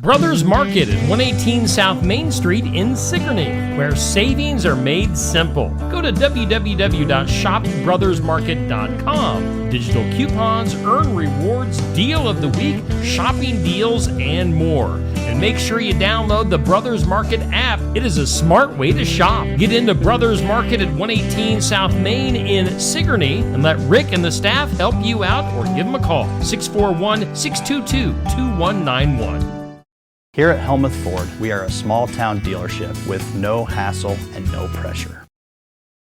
Brothers Market at 118 South Main Street in Sigourney, where savings are made simple. Go to www.shopbrothersmarket.com. Digital coupons, earn rewards, deal of the week, shopping deals, and more. And make sure you download the Brothers Market app. It is a smart way to shop. Get into Brothers Market at 118 South Main in Sigourney and let Rick and the staff help you out, or give them a call, 641-622-2191. Here at Helmuth Ford, we are a small town dealership with no hassle and no pressure.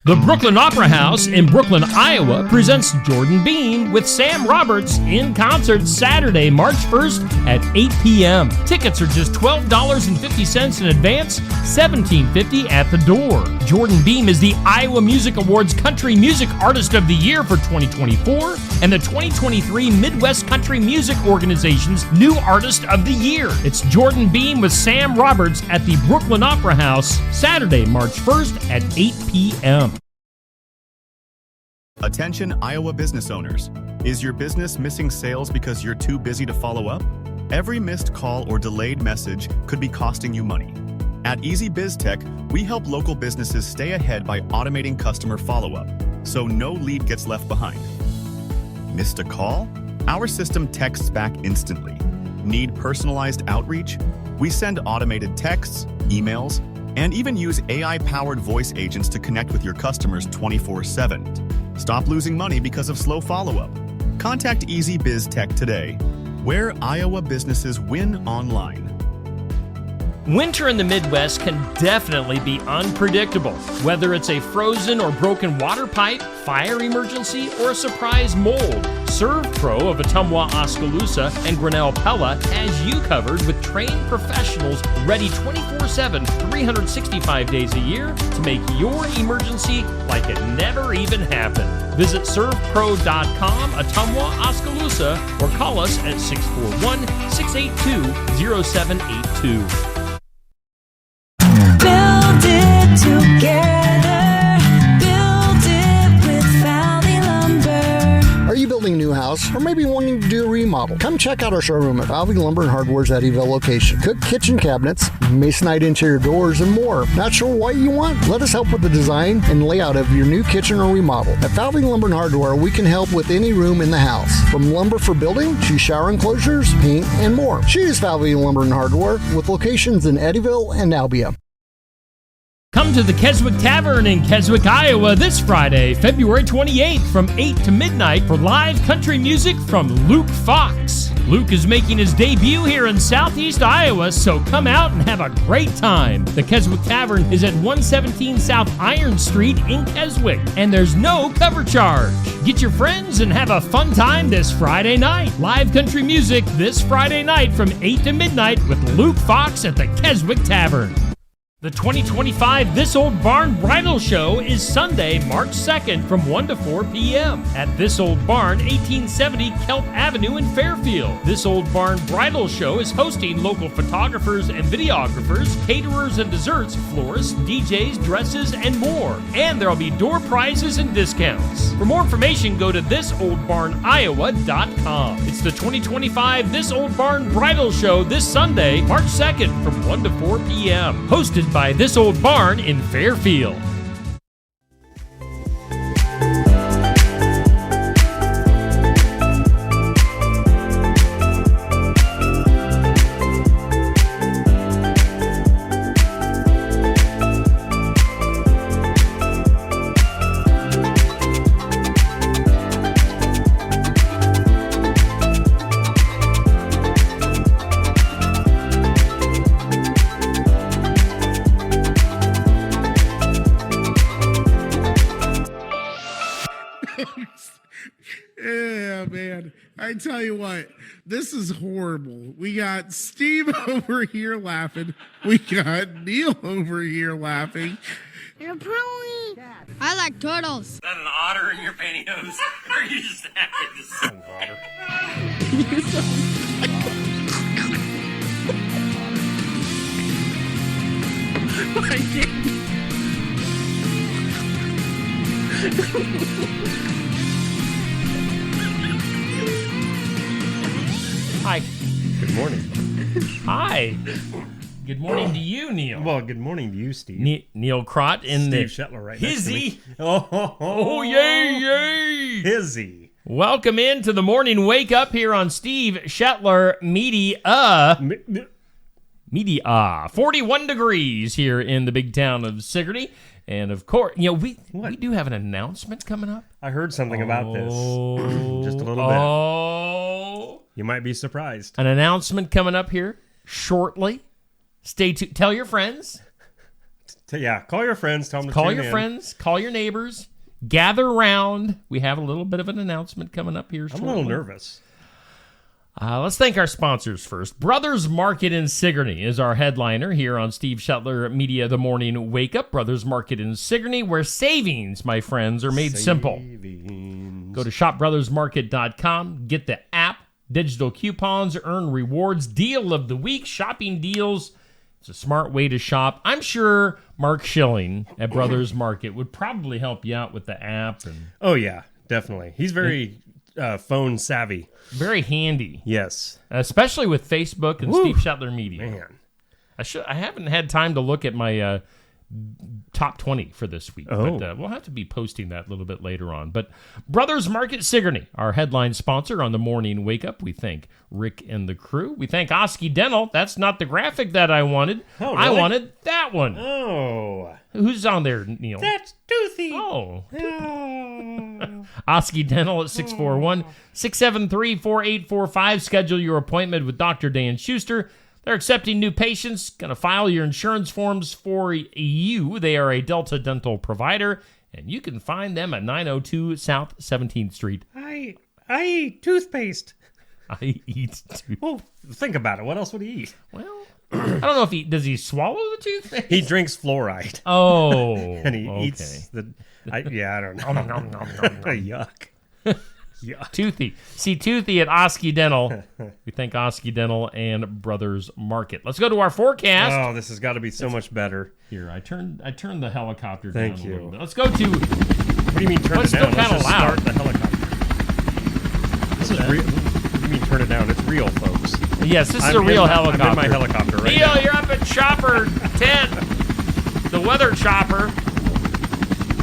The Brooklyn Opera House in Brooklyn, Iowa presents Jordan Beam with Sam Roberts in concert Saturday, March 1st at 8 p.m. Tickets are just $12.50 in advance, $17.50 at the door. Jordan Beam is the Iowa Music Awards Country Music Artist of the Year for 2024 and the 2023 Midwest Country Music Organization's New Artist of the Year. It's Jordan Beam with Sam Roberts at the Brooklyn Opera House Saturday, March 1st at 8 p.m. Attention Iowa business owners. Is your business missing sales because you're too busy to follow up? Every missed call or delayed message could be costing you money. At Easy Biz Tech, we help local businesses stay ahead by automating customer follow-up, so no lead gets left behind. Missed a call? Our system texts back instantly. Need personalized outreach? We send automated texts, emails, and even use AI-powered voice agents to connect with your customers 24/7. Stop losing money because of slow follow-up. Contact Easy Biz Tech today, where Iowa businesses win online. Winter in the Midwest can definitely be unpredictable. Whether it's a frozen or broken water pipe, fire emergency, or a surprise mold, ServPro of Ottumwa, Oskaloosa, and Grinnell Pella has you covered with trained professionals ready 24/7, 365 days a year to make your emergency like it never even happened. Visit servpro.com, Ottumwa, Oskaloosa, or call us at 641-682-0782. Build it together. Build it with Valley Lumber. Are you building a new house or maybe wanting to do a remodel? Come check out our showroom at Valley Lumber and Hardware's Eddyville location. Cook kitchen cabinets, masonite interior doors, and more. Not sure what you want? Let us help with the design and layout of your new kitchen or remodel. At Valley Lumber and Hardware, we can help with any room in the house, from lumber for building to shower enclosures, paint, and more. Choose Valley Lumber and Hardware with locations in Eddyville and Albia. Come to the Keswick Tavern in Keswick, Iowa this Friday, February 28th from 8 to midnight for live country music from Luke Fox. Luke is making his debut here in Southeast Iowa, so come out and have a great time. The Keswick Tavern is at 117 South Iron Street in Keswick, and there's no cover charge. Get your friends and have a fun time this Friday night. Live country music this Friday night from 8 to midnight with Luke Fox at the Keswick Tavern. The 2025 This Old Barn Bridal Show is Sunday, March 2nd from 1 to 4 p.m. at This Old Barn, 1870 Kelp Avenue in Fairfield. This Old Barn Bridal Show is hosting local photographers and videographers, caterers and desserts, florists, DJs, dresses, and more. And there will be door prizes and discounts. For more information, go to thisoldbarniowa.com. It's the 2025 This Old Barn Bridal Show this Sunday, March 2nd from 1 to 4 p.m. Hosted by This Old Barn in Fairfield. Yeah, man. I tell you what, this is horrible. We got Steve over here laughing. We got Neil over here laughing. You're probably... I like turtles. Is that an otter in your pantyhose? Or are you just having this otter? I can't. Hi. Good morning. Hi. Good morning to you, Neil. Well, good morning to you, Steve. Neil Crott in Steve the Shetler right next to me. Hizzy. Oh, yay. Hizzy. Welcome into the morning wake up here on Steve Shetler Media. 41 degrees here in the big town of Sigourney. And of course, we do have an announcement coming up. I heard something about this. Just a little bit. Oh. You might be surprised. An announcement coming up here shortly. Stay tuned. Tell your friends. Yeah, call your friends. Tell them to Call tune your in. friends. Call your neighbors. Gather round. We have a little bit of an announcement coming up here I'm shortly. a little nervous. Let's thank our sponsors first. Brothers Market in Sigourney is our headliner here on Steve Shetler Media The Morning Wake Up. Brothers Market in Sigourney, where savings, my friends, are made simple. Go to shopbrothersmarket.com, get the app, digital coupons, earn rewards, deal of the week, shopping deals. It's a smart way to shop. I'm sure Mark Schilling at Brothers Market would probably help you out with the app. And Oh, yeah, definitely. He's very phone savvy. very handy, Yes. especially with Facebook and Steve Shetler Media. Man. I haven't had time to look at my top 20 for this week, Oh. but we'll have to be posting that a little bit later on. But Brothers Market Sigourney, our headline sponsor on the morning wake up. We thank Rick and the crew. We thank Oski Dental. That's not the graphic that I wanted. Oh, I really? wanted that one. Oh. Who's on there, Neil? That's Toothy. Oh, Oh. Oski Dental at 641-673-4845. Schedule your appointment with Dr. Dan Schuster. They're accepting new patients. Going to file your insurance forms for you. They are a Delta Dental provider, and you can find them at 902 South 17th Street. I eat toothpaste. I eat too. Well, think about it. What else would he eat? Well, I don't know if does he swallow the toothpaste? He drinks fluoride. Oh, And he okay. eats the... I don't know. Yuck. Yuck. Toothy. See Toothy at Oski Dental. We thank Oski Dental and Brothers Market. Let's go to our forecast. Oh, this has got to be so much better. Here, I turned the helicopter Thank down you. a little bit. Let's go to... What do you mean turn Well, it's it down? still kinda Let's just loud. start the helicopter. This is real. What do you mean turn it down? It's real, folks. Yes, this is I'm a real in- helicopter. I'm in my helicopter right Neil, now. you're up at Chopper 10, the weather chopper.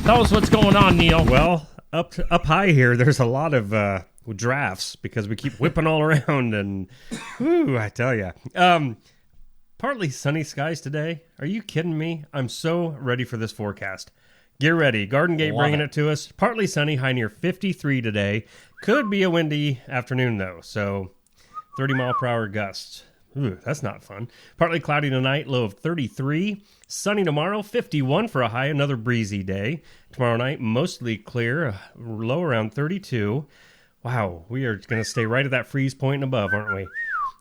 Tell us what's going on, Neil. Well, up high here, there's a lot of drafts because we keep whipping all around, and whew, I tell you. Partly sunny skies today. Are you kidding me? I'm so ready for this forecast. Get ready. Garden Gate Love bringing it. it to us. Partly sunny, high near 53 today. Could be a windy afternoon, though, so 30-mile-per-hour gusts. Ooh, that's not fun. Partly cloudy tonight, low of 33. Sunny tomorrow, 51 for a high, another breezy day. Tomorrow night, mostly clear, low around 32. Wow, we are going to stay right at that freeze point and above, aren't we?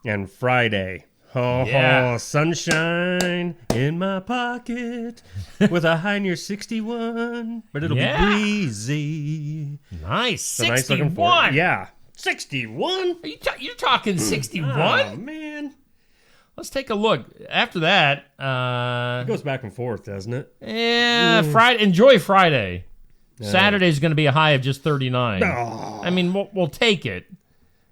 And Friday, Yeah. sunshine in my pocket with a high near 61, but it'll Yeah. be breezy. Nice, So nice looking 61. forward. Yeah, 61? Are you're talking 61? Oh, man. Let's take a look. After that, It goes back and forth, doesn't it? Friday. Enjoy Friday. Saturday's going to be a high of just 39. Oh. I mean, we'll take it.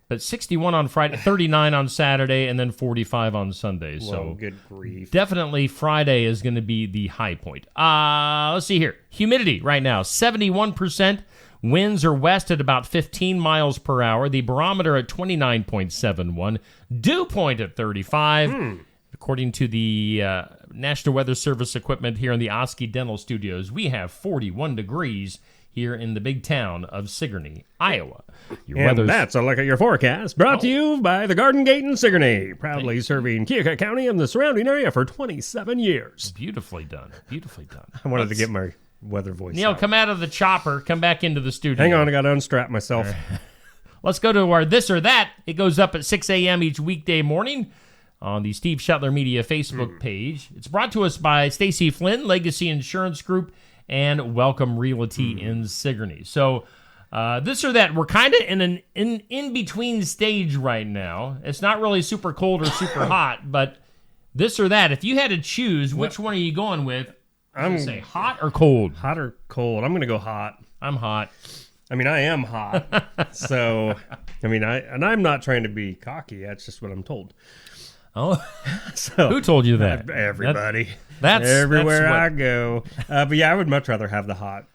But 61 on Friday, 39 on Saturday, and then 45 on Sunday. Whoa, So good grief. definitely Friday is going to be the high point. Let's see here. Humidity right now, 71%. Winds are west at about 15 miles per hour. The barometer at 29.71. Dew point at 35. According to the National Weather Service equipment here in the Oski Dental Studios, we have 41 degrees here in the big town of Sigourney, Iowa. Your And weather's that's a look at your forecast, brought to you by the Garden Gate in Sigourney, proudly serving Keokuk County and the surrounding area for 27 years. beautifully done. Beautifully done. I wanted to get my weather voice Neil, out. come out of the chopper. Come back into the studio. Hang on, I got to unstrap myself. Let's go to our This or That. It goes up at 6 a.m. each weekday morning on the Steve Shetler Media Facebook page. It's brought to us by Stacy Flynn, Legacy Insurance Group, and Welcome Realty in Sigourney. So this or that, we're kind of in an in-between stage right now. It's not really super cold or super hot, but this or that, if you had to choose, which one are you going with? I'm going to say hot or cold? Hot or cold? I'm going to go hot. I'm hot. I mean, I am hot. So, I mean, I'm not trying to be cocky. That's just what I'm told. Oh, So who told you that? Everybody. That's Everywhere that's what- I go. But yeah, I would much rather have the hot.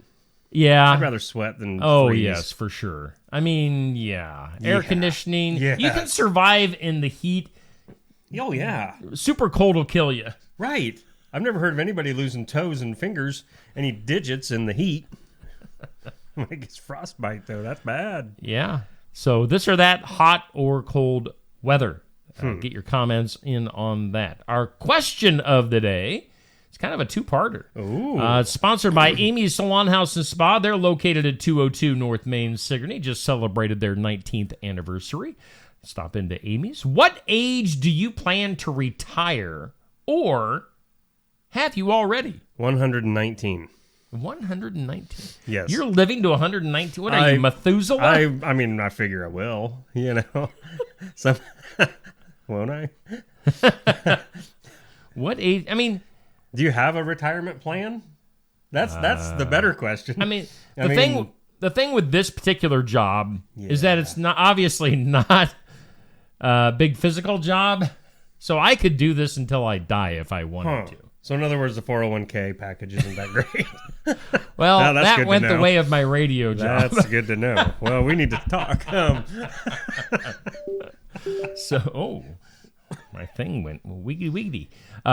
Yeah. I'd rather sweat than Oh, freeze. yes, for sure. I mean, yeah. Air Yeah. conditioning. You can Yes. survive in the heat. Oh, yeah. Super cold will kill you. Right. I've never heard of anybody losing toes and fingers, any digits in the heat. I guess frostbite, though. That's bad. Yeah. So this or that, hot or cold weather. Get your comments in on that. Our question of the day is kind of a two-parter. Ooh. It's sponsored by Amy's Salon House and Spa. They're located at 202 North Main, Sigourney. Just celebrated their 19th anniversary. Stop into Amy's. What age do you plan to retire, or have you already? 119. 119. Yes. You're living to 119. What are you, Methuselah? I mean, I figure I will, Some, won't I? What age? I mean, Do you have a retirement plan? That's the better question. I mean, I the thing with this particular job is that it's not obviously not a big physical job. So I could do this until I die if I wanted to. So in other words, the 401k package isn't that great. Well, Now, that's that good to went the know. way of my radio job. That's good to know. Well, we need to talk. So, my thing went wiggity.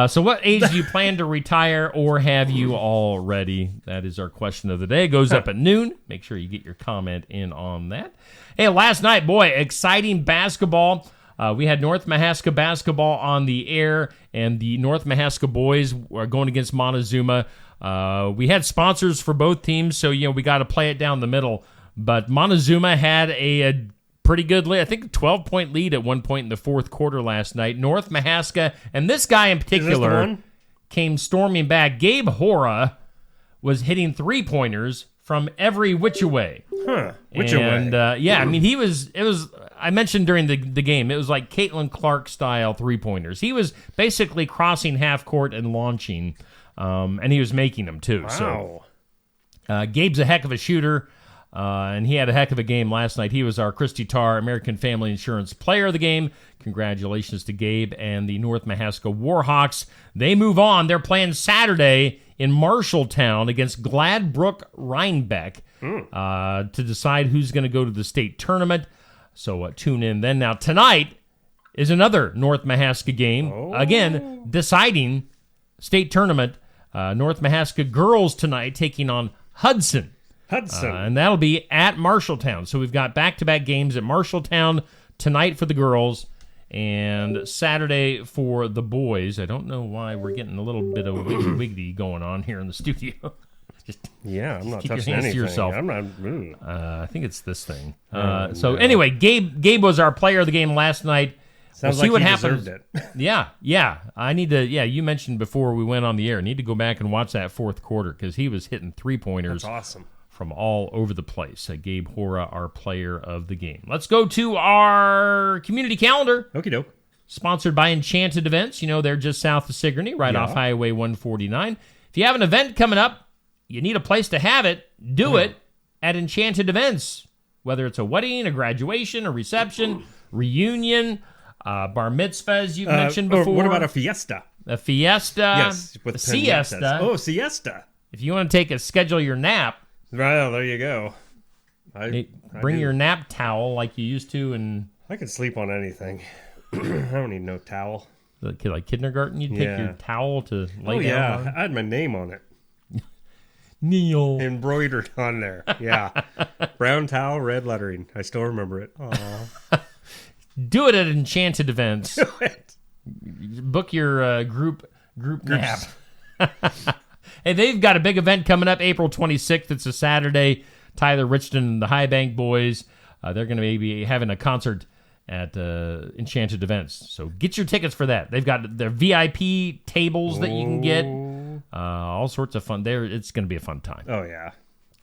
So what age do you plan to retire, or have you already? That is our question of the day. It goes up at noon. Make sure you get your comment in on that. Hey, last night, boy, exciting basketball. We had North Mahaska basketball on the air, and the North Mahaska boys were going against Montezuma. We had sponsors for both teams, so we got to play it down the middle. But Montezuma had a pretty good lead. I think a 12-point lead at one point in the fourth quarter last night. North Mahaska, and this guy in Is this the particular one? came storming back. Gabe Hora was hitting three-pointers from every which way. Huh. Which And way? yeah, I mean, I mentioned during the game, it was like Caitlin Clark style three-pointers. He was basically crossing half court and launching, and he was making them too. Wow. So Gabe's a heck of a shooter, and he had a heck of a game last night. He was our Christy Tarr American Family Insurance Player of the Game. Congratulations to Gabe and the North Mahaska Warhawks. They move on. They're playing Saturday in Marshalltown against Gladbrook Rhinebeck to decide who's going to go to the state tournament. So tune in then. Now, tonight is another North Mahaska game. Again, deciding state tournament. North Mahaska girls tonight taking on Hudson. And that'll be at Marshalltown. So we've got back-to-back games at Marshalltown tonight for the girls and Saturday for the boys. I don't know why we're getting a little bit of wiggity going on here in the studio. Yeah, I'm not keep your touching hands to anything. yourself. I'm not. I think it's this thing. Anyway, Gabe was our player of the game last night. Sounds we'll see like what he happens. deserved it. Yeah. I need to. Yeah, you mentioned before we went on the air. I need to go back and watch that fourth quarter because he was hitting three-pointers. That's awesome. From all over the place. Gabe Hora, our player of the game. Let's go to our community calendar. Okie doke. Sponsored by Enchanted Events. They're just south of Sigourney, right off Highway 149. If you have an event coming up, you need a place to have it, do it at Enchanted Events. Whether it's a wedding, a graduation, a reception, reunion, bar mitzvahs you've mentioned before. What about a fiesta? A fiesta. Yes, with a siesta. Oh, siesta. If you want to schedule your nap, Well, there you go. bring your nap towel like you used to in I can sleep on anything. I don't need no towel. like kindergarten. You'd take your towel to lay Oh down yeah, on. I had my name on it, Neil. embroidered on there. Yeah, brown towel, red lettering. I still remember it. Aw. Do it at Enchanted Events. Book your group nap. Hey, they've got a big event coming up April 26th. It's a Saturday. Tyler Richton and the High Bank Boys. They're going to be having a concert at Enchanted Events. So get your tickets for that. They've got their VIP tables that you can get. All sorts of fun. It's going to be a fun time. Oh yeah.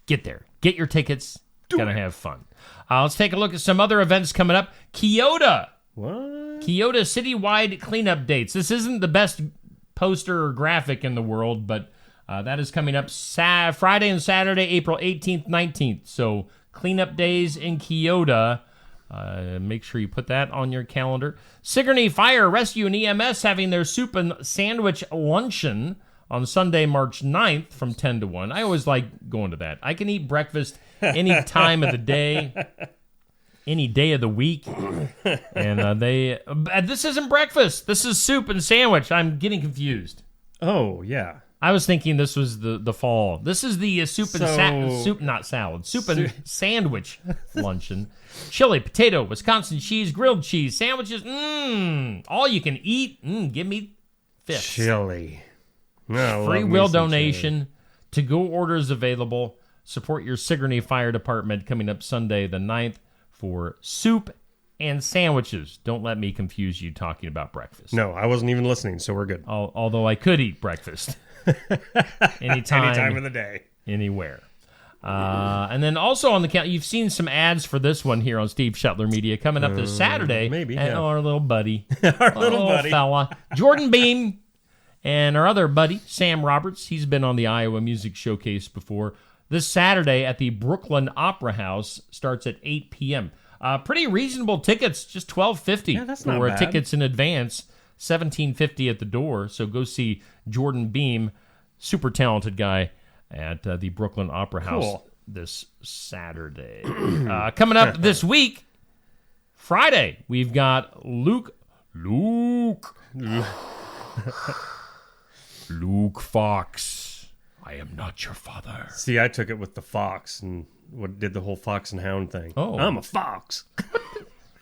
Get there. Get your tickets. Gonna have fun. Let's take a look at some other events coming up. Kyoto. What? Kyoto citywide cleanup dates. This isn't the best poster or graphic in the world, but that is coming up Friday and Saturday, April 18th, 19th. So cleanup days in Kyoto. Make sure you put that on your calendar. Sigourney Fire Rescue and EMS having their soup and sandwich luncheon on Sunday, March 9th from 10 to 1. I always like going to that. I can eat breakfast any time of the day, any day of the week. And this isn't breakfast. This is soup and sandwich. I'm getting confused. Oh, yeah. I was thinking this was the fall. This is the soup and sandwich luncheon. Chili, potato, Wisconsin cheese, grilled cheese, sandwiches. All you can eat. Give me fifths. Chili. No, Free will donation. To-go orders available. Support your Sigourney Fire Department coming up Sunday the 9th for soup and sandwiches. Don't let me confuse you talking about breakfast. No, I wasn't even listening, so we're good. Although I could eat breakfast. Anytime of the day. Anywhere. And then also on the count, you've seen some ads for this one here on Steve Shetler Media coming up this Saturday. Maybe, And yeah. our little buddy. Our little buddy. Fella. Jordan Beam and our other buddy, Sam Roberts. He's been on the Iowa Music Showcase before. This Saturday at the Brooklyn Opera House starts at 8 p.m. Pretty reasonable tickets, just $12.50 Yeah, that's not for bad. tickets in advance, $17.50 at the door. So go see Jordan Beam, super talented guy, at the Brooklyn Opera House Cool. this Saturday. Coming up this week, Friday, we've got Luke Fox. I am not your father. See, I took it with the fox and did the whole fox and hound thing. Oh. I'm a fox.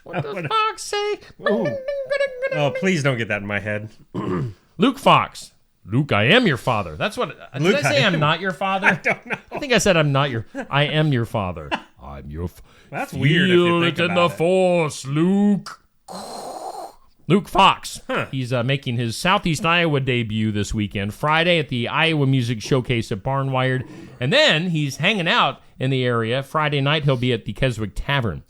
What does Fox say? Oh, please don't get that in my head. Luke Fox. Luke, I am your father. That's what. Did Luke, I say I I'm am- not your father? I don't know. I think I said I'm not your. I am your father. I'm your. That's weird if you Feel think it in about the it. force, Luke. Luke Fox. Huh. He's making his Southeast Iowa debut this weekend, Friday at the Iowa Music Showcase at Barnwired, and then he's hanging out in the area. Friday night he'll be at the Keswick Tavern,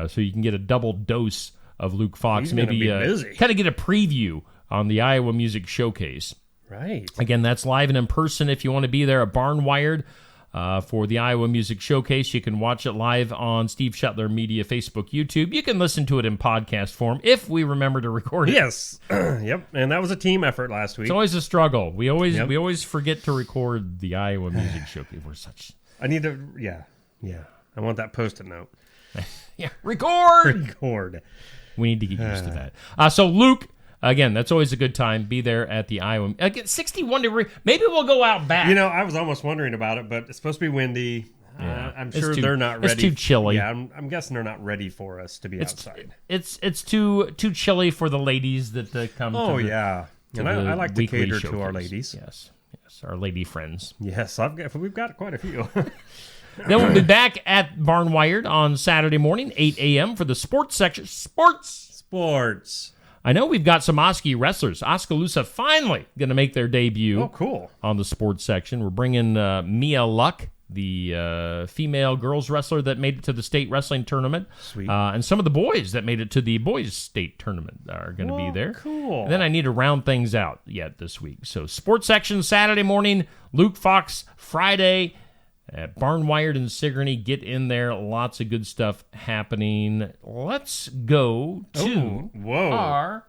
so you can get a double dose of Luke Fox. He's gonna Maybe be busy. kind of get a preview on the Iowa Music Showcase. Right. Again, that's live and in person. If you want to be there at Barnwired for the Iowa Music Showcase, you can watch it live on Steve Shetler Media, Facebook, YouTube. You can listen to it in podcast form if we remember to record it. Yes. Yep. And that was a team effort last week. It's always a struggle. We always Yep. we always forget to record the Iowa Music Showcase. We're such I need to, yeah. I want that Post-it note. record. Record. We need to get used to that. So Luke. Again, that's always a good time. Be there at the Iowa. Again, 61 degree. Maybe we'll go out back. You know, I was almost wondering about it, but it's supposed to be windy. Yeah. I'm It's sure too- they're not it's ready. too chilly. Yeah, I'm guessing they're not ready for us to be outside. It's too chilly for the ladies that come. Oh, to the, yeah. to And the I like to weekly cater to our showcase. ladies. Yes, our lady friends. Yes, we've got quite a few. Then we'll be back at Barnwired on Saturday morning, 8 a.m. for the sports section. Sports. I know we've got some Oski wrestlers. Oskaloosa finally going to make their debut. Oh, cool. On the sports section. We're bringing Mia Luck, the female girls wrestler that made it to the state wrestling tournament. Sweet. And some of the boys that made it to the boys state tournament are going to be there. Cool. And then I need to round things out yet this week. So sports section Saturday morning, Luke Fox Friday at Barnwired and Sigourney. Get in there. Lots of good stuff happening. Let's go to our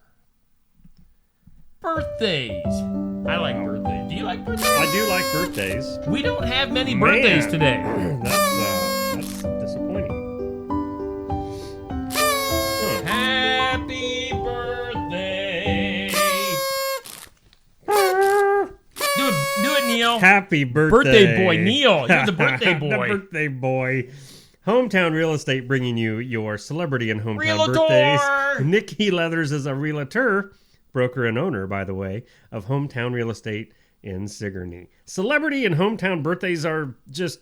birthdays. I like birthdays. Do you like birthdays? I do like birthdays. We don't have many Man. birthdays today. That's disappointing. Happy birthday. Do it, Neil. Happy birthday. Birthday boy, Neil. You're the birthday boy. The birthday boy. Hometown Real Estate bringing you your celebrity and hometown Realtor. birthdays. Nikki Leathers is a realtor, broker and owner, by the way, of Hometown Real Estate in Sigourney. Celebrity and hometown birthdays are just...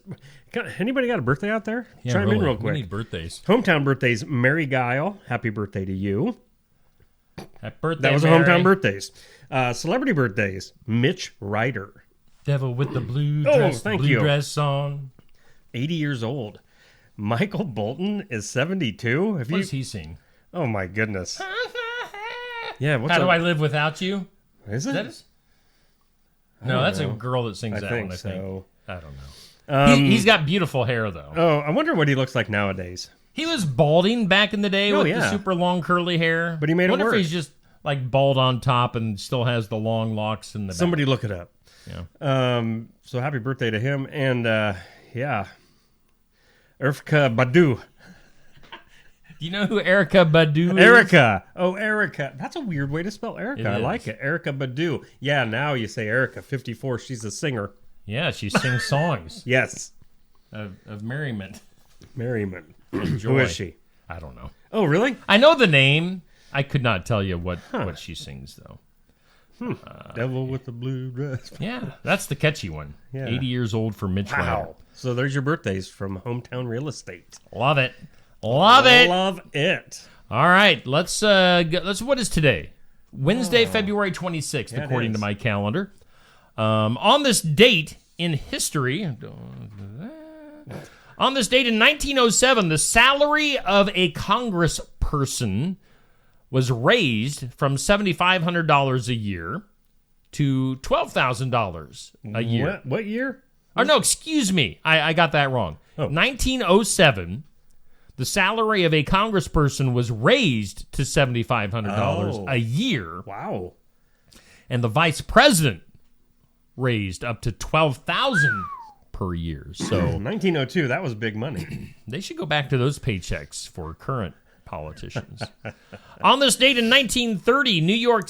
Anybody got a birthday out there? Chime in real quick. We need birthdays. Hometown birthdays, Mary Guile. Happy birthday to you. Happy birthday, That was Mary. a hometown birthdays. Celebrity birthdays, Mitch Ryder. Devil with the blue Oh, dress, thank blue you. dress on. 80 years old. Michael Bolton is 72. Have What you? does he sing? Oh my goodness. Yeah. What's How up? do I live without you? Is Is it? that his? No, don't that's know. a girl that sings I that think one, I think. so. I don't know. He's got beautiful hair, though. Oh, I wonder what he looks like nowadays. He was balding back in the day with the super long curly hair. But he made it What work. if he's just like bald on top and still has the long locks in the back? Somebody look it up. Yeah. So happy birthday to him. And, yeah. Erykah Badu. Do you know who Erica Badu is? Erica. Oh, Erica. That's a weird way to spell Erica. It I is. like it. Erica Badu. Yeah, now you say Erica. 54. She's a singer. Yeah, she sings songs Yes. of merriment. Merriman. and joy. Who is she? I don't know. Oh, really? I know the name. I could not tell you what she sings, though. Devil with the blue dress. Yeah, that's the catchy one. Yeah. 80 years old for Mitch Wow. So there's your birthdays from Hometown Real Estate. Love it. Love it. Love it. All right, let's what is today? Wednesday, February 26th, Yeah, it according to is. my calendar. On this date in history, on this date in 1907, the salary of a congressperson was raised from $7,500 a year to $12,000 a year. What year? Oh, no, excuse me. I got that wrong. 1907, the salary of a congressperson was raised to $7,500 a year, Wow. and the vice president raised up to $12,000 per year. So 1902, that was big money. they should go back to those paychecks for current politicians. On this date in 1930, New York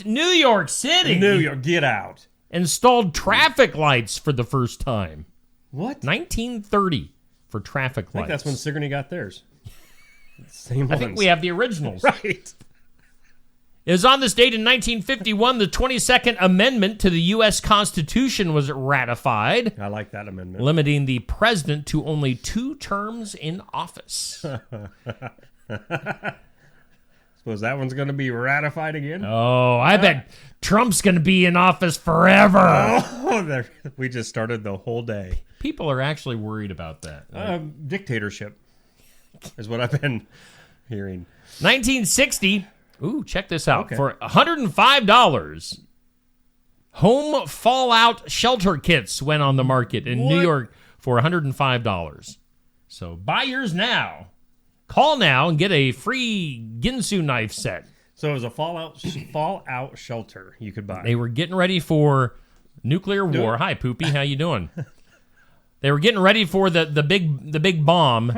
City New York, get out. installed traffic lights for the first time. What? 1930 for traffic I think lights. that's when Sigourney got theirs. Same I think we have the originals. Right. It was on this date in 1951 the 22nd Amendment to the U.S. Constitution was ratified, I like that amendment. limiting the president to only 2 terms in office. Suppose that one's going to be ratified again? Oh, I bet Trump's going to be in office forever. Oh, we just started the whole day. People are actually worried about that. Dictatorship is what I've been hearing. 1960. Ooh, check this out. Okay. For $105, home fallout shelter kits went on the market in New What? York for $105. So buy yours now. Call now and get a free Ginsu knife set. So it was a fallout shelter you could buy. They were getting ready for nuclear war. Hi, Poopy. How you doing? They were getting ready for the big bomb.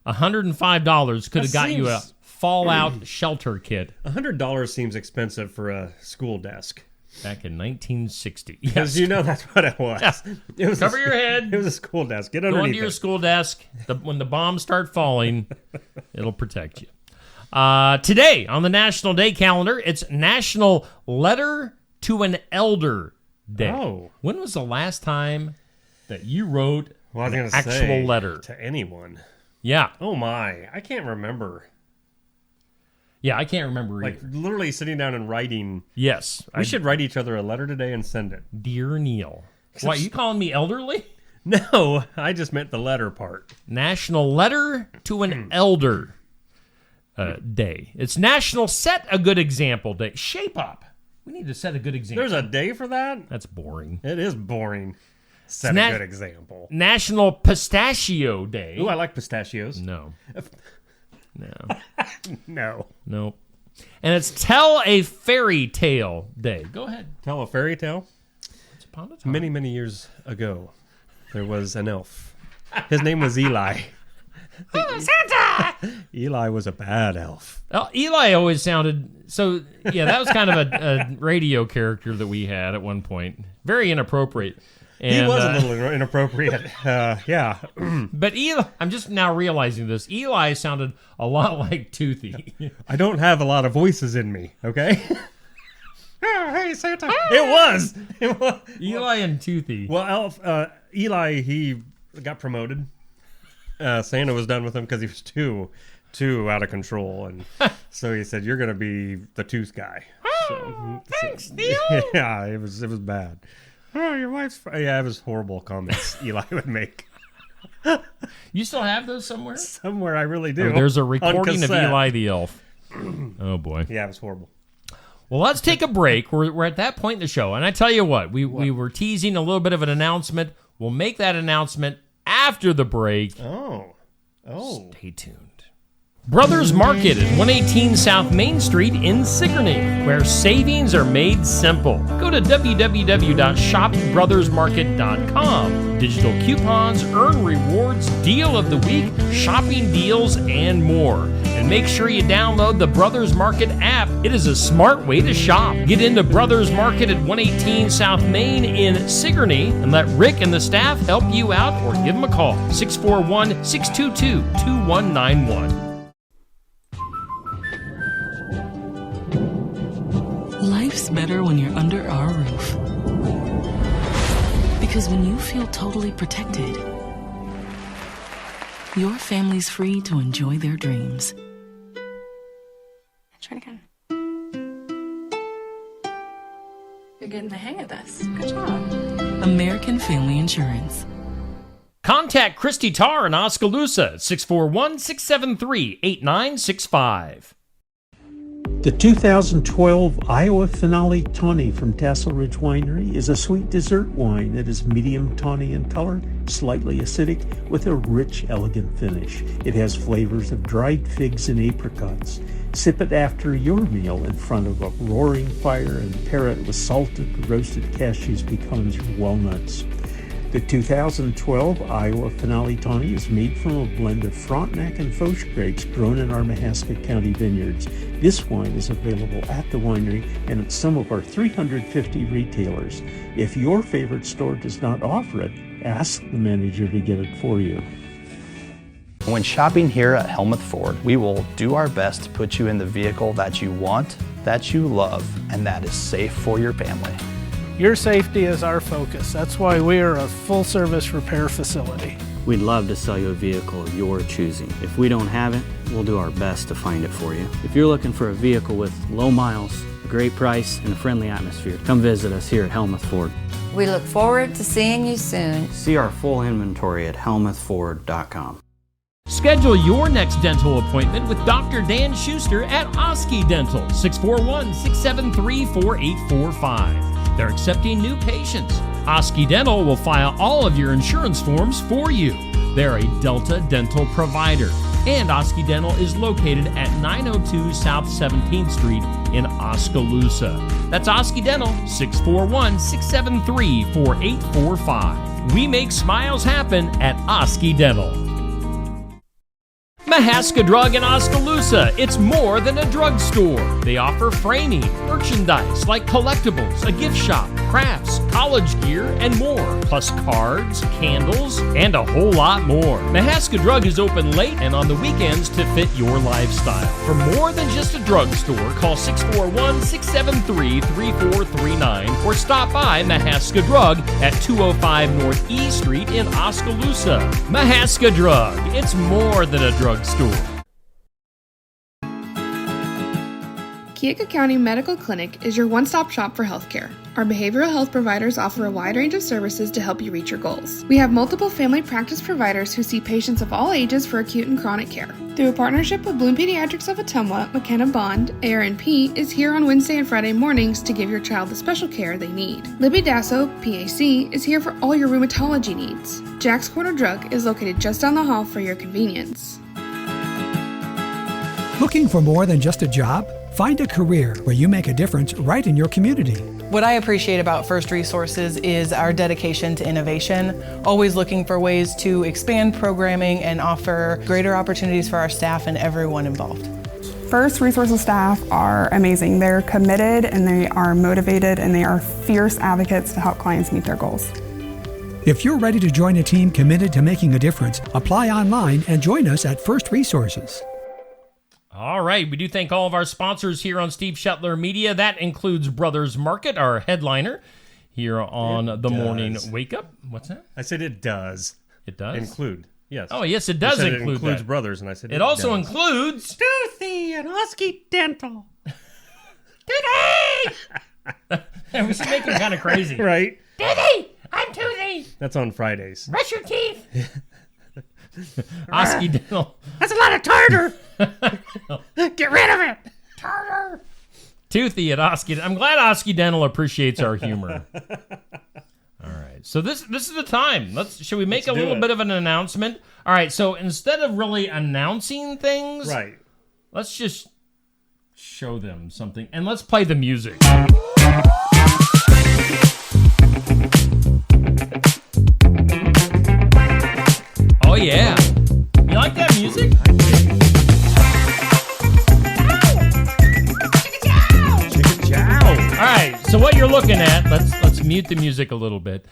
$105 could have got you a seems- fallout shelter kit $100 seems expensive for a school desk. back in 1960. Because you know that's what it was. Yeah. It was Cover your head. It was a school desk. Get Go underneath into your it. school desk. When the bombs start falling, it'll protect you. Today, on the National Day calendar, it's National Letter to an Elder Day. Oh. When was the last time that you wrote Well, I was an going to actual say letter? to anyone. Yeah. Oh my, I can't remember. Yeah, I can't remember Like either. literally sitting down and writing. Yes. We should write each other a letter today and send it. Dear Neil. What, you calling me elderly? No, I just meant the letter part. National Letter to an Elder Day. It's National Set a Good Example Day. Shape up. We need to set a good example. There's a day for that? That's boring. It is boring. Set It's a good example. National Pistachio Day. Ooh, I like pistachios. No. No. No. Nope. And it's Tell a Fairy Tale Day. Go ahead. Tell a fairy tale. Once upon a time. Many, many years ago, there was an elf. His name was Eli. Santa! Eli was a bad elf. Well, Eli always sounded so. Yeah, that was kind of a radio character that we had at one point. Very inappropriate. And, He was a little inappropriate. Yeah. But Eli, I'm just now realizing this. Eli sounded a lot like Toothy. I don't have a lot of voices in me, okay? Hey, Santa. It was. Eli and Toothy. Well, Eli, he got promoted. Santa was done with him because he was too out of control, and so he said, "You're going to be the tooth guy." Thanks, Neil. Yeah, it was bad. Oh, your wife's. Yeah, it was horrible comments Eli would make. You still have those somewhere? Somewhere, I really do. Oh, there's a On recording of cassette. Eli the Elf. Oh boy. Yeah, it was horrible. Well, let's take a break. We're at that point in the show, and I tell you what, we were teasing a little bit of an announcement. We'll make that announcement after the break. Oh. Stay tuned. Brothers Market at 118 South Main Street in Sigourney, where savings are made simple. Go to www.shopbrothersmarket.com. Digital coupons, earn rewards, deal of the week, shopping deals, and more. And make sure you download the Brothers Market app. It is a smart way to shop. Get into Brothers Market at 118 South Main in Sigourney and let Rick and the staff help you out, or give them a call, 641-622-2191. Life's better when you're under our roof. Because when you feel totally protected, your family's free to enjoy their dreams. Try it again. You're getting the hang of this. Good job. American Family Insurance. Contact Christy Tarr in Oskaloosa at 641-673-8965. The 2012 Iowa Finale Tawny from Tassel Ridge Winery is a sweet dessert wine that is medium tawny in color, slightly acidic, with a rich, elegant finish. It has flavors of dried figs and apricots. Sip it after your meal in front of a roaring fire and pair it with salted, roasted cashews, pecans, or walnuts. The 2012 Iowa Finale Tawny is made from a blend of Frontenac and Foch grapes grown in our Mahaska County vineyards. This wine is available at the winery and at some of our 350 retailers. If your favorite store does not offer it, ask the manager to get it for you. When shopping here at Helmuth Ford, we will do our best to put you in the vehicle that you want, that you love, and that is safe for your family. Your safety is our focus. That's why we are a full-service repair facility. We'd love to sell you a vehicle of your choosing. If we don't have it, we'll do our best to find it for you. If you're looking for a vehicle with low miles, a great price, and a friendly atmosphere, come visit us here at Helmuth Ford. We look forward to seeing you soon. See our full inventory at helmuthford.com. Schedule your next dental appointment with Dr. Dan Schuster at Oski Dental, 641-673-4845. They're accepting new patients. Oski Dental will file all of your insurance forms for you. They're a Delta dental provider. And Oski Dental is located at 902 South 17th Street in Oskaloosa. That's Oski Dental, 641-673-4845. We make smiles happen at Oski Dental. Mahaska Drug in Oskaloosa. It's more than a drugstore. They offer framing, merchandise like collectibles, a gift shop, crafts, college gear, and more, plus cards, candles, and a whole lot more. Mahaska Drug is open late and on the weekends to fit your lifestyle. For more than just a drugstore, call 641-673-3439 or stop by Mahaska Drug at 205 North E Street in Oskaloosa. Mahaska Drug. It's more than a drugstore. Keokuk County Medical Clinic is your one-stop shop for healthcare. Our behavioral health providers offer a wide range of services to help you reach your goals. We have multiple family practice providers who see patients of all ages for acute and chronic care. Through a partnership with Bloom Pediatrics of Ottumwa, McKenna Bond, ARNP is here on Wednesday and Friday mornings to give your child the special care they need. Libby Dasso, PAC, is here for all your rheumatology needs. Jack's Corner Drug is located just down the hall for your convenience. Looking for more than just a job? Find a career where you make a difference right in your community. What I appreciate about First Resources is our dedication to innovation, always looking for ways to expand programming and offer greater opportunities for our staff and everyone involved. First Resources staff are amazing. They're committed and they are motivated and they are fierce advocates to help clients meet their goals. If you're ready to join a team committed to making a difference, apply online and join us at First Resources. All right, we do thank all of our sponsors here on Steve Shetler Media. That includes Brothers Market, our headliner, here on the Morning Wake Up. What's that? I said it does. It does? Include, yes. Oh, yes, it does You said include it includes that. Brothers, and I said It also includes... Toothy and Oski Dental. Toothy! We should make him kind of crazy. Right? Toothy! I'm Toothy! That's on Fridays. Brush your teeth! Oski Dental. That's a lot of tartar! Get rid of it! Tartar! Toothy at Oski. I'm glad Oski Dental appreciates our humor. All right. right. So this is the time. Should we make Let's a do little it. bit of an announcement? All right. So instead of really announcing things, Right. let's just show them something, and let's play the music. Oh yeah. You like that music? All right, so what you're looking at, let's mute the music a little bit.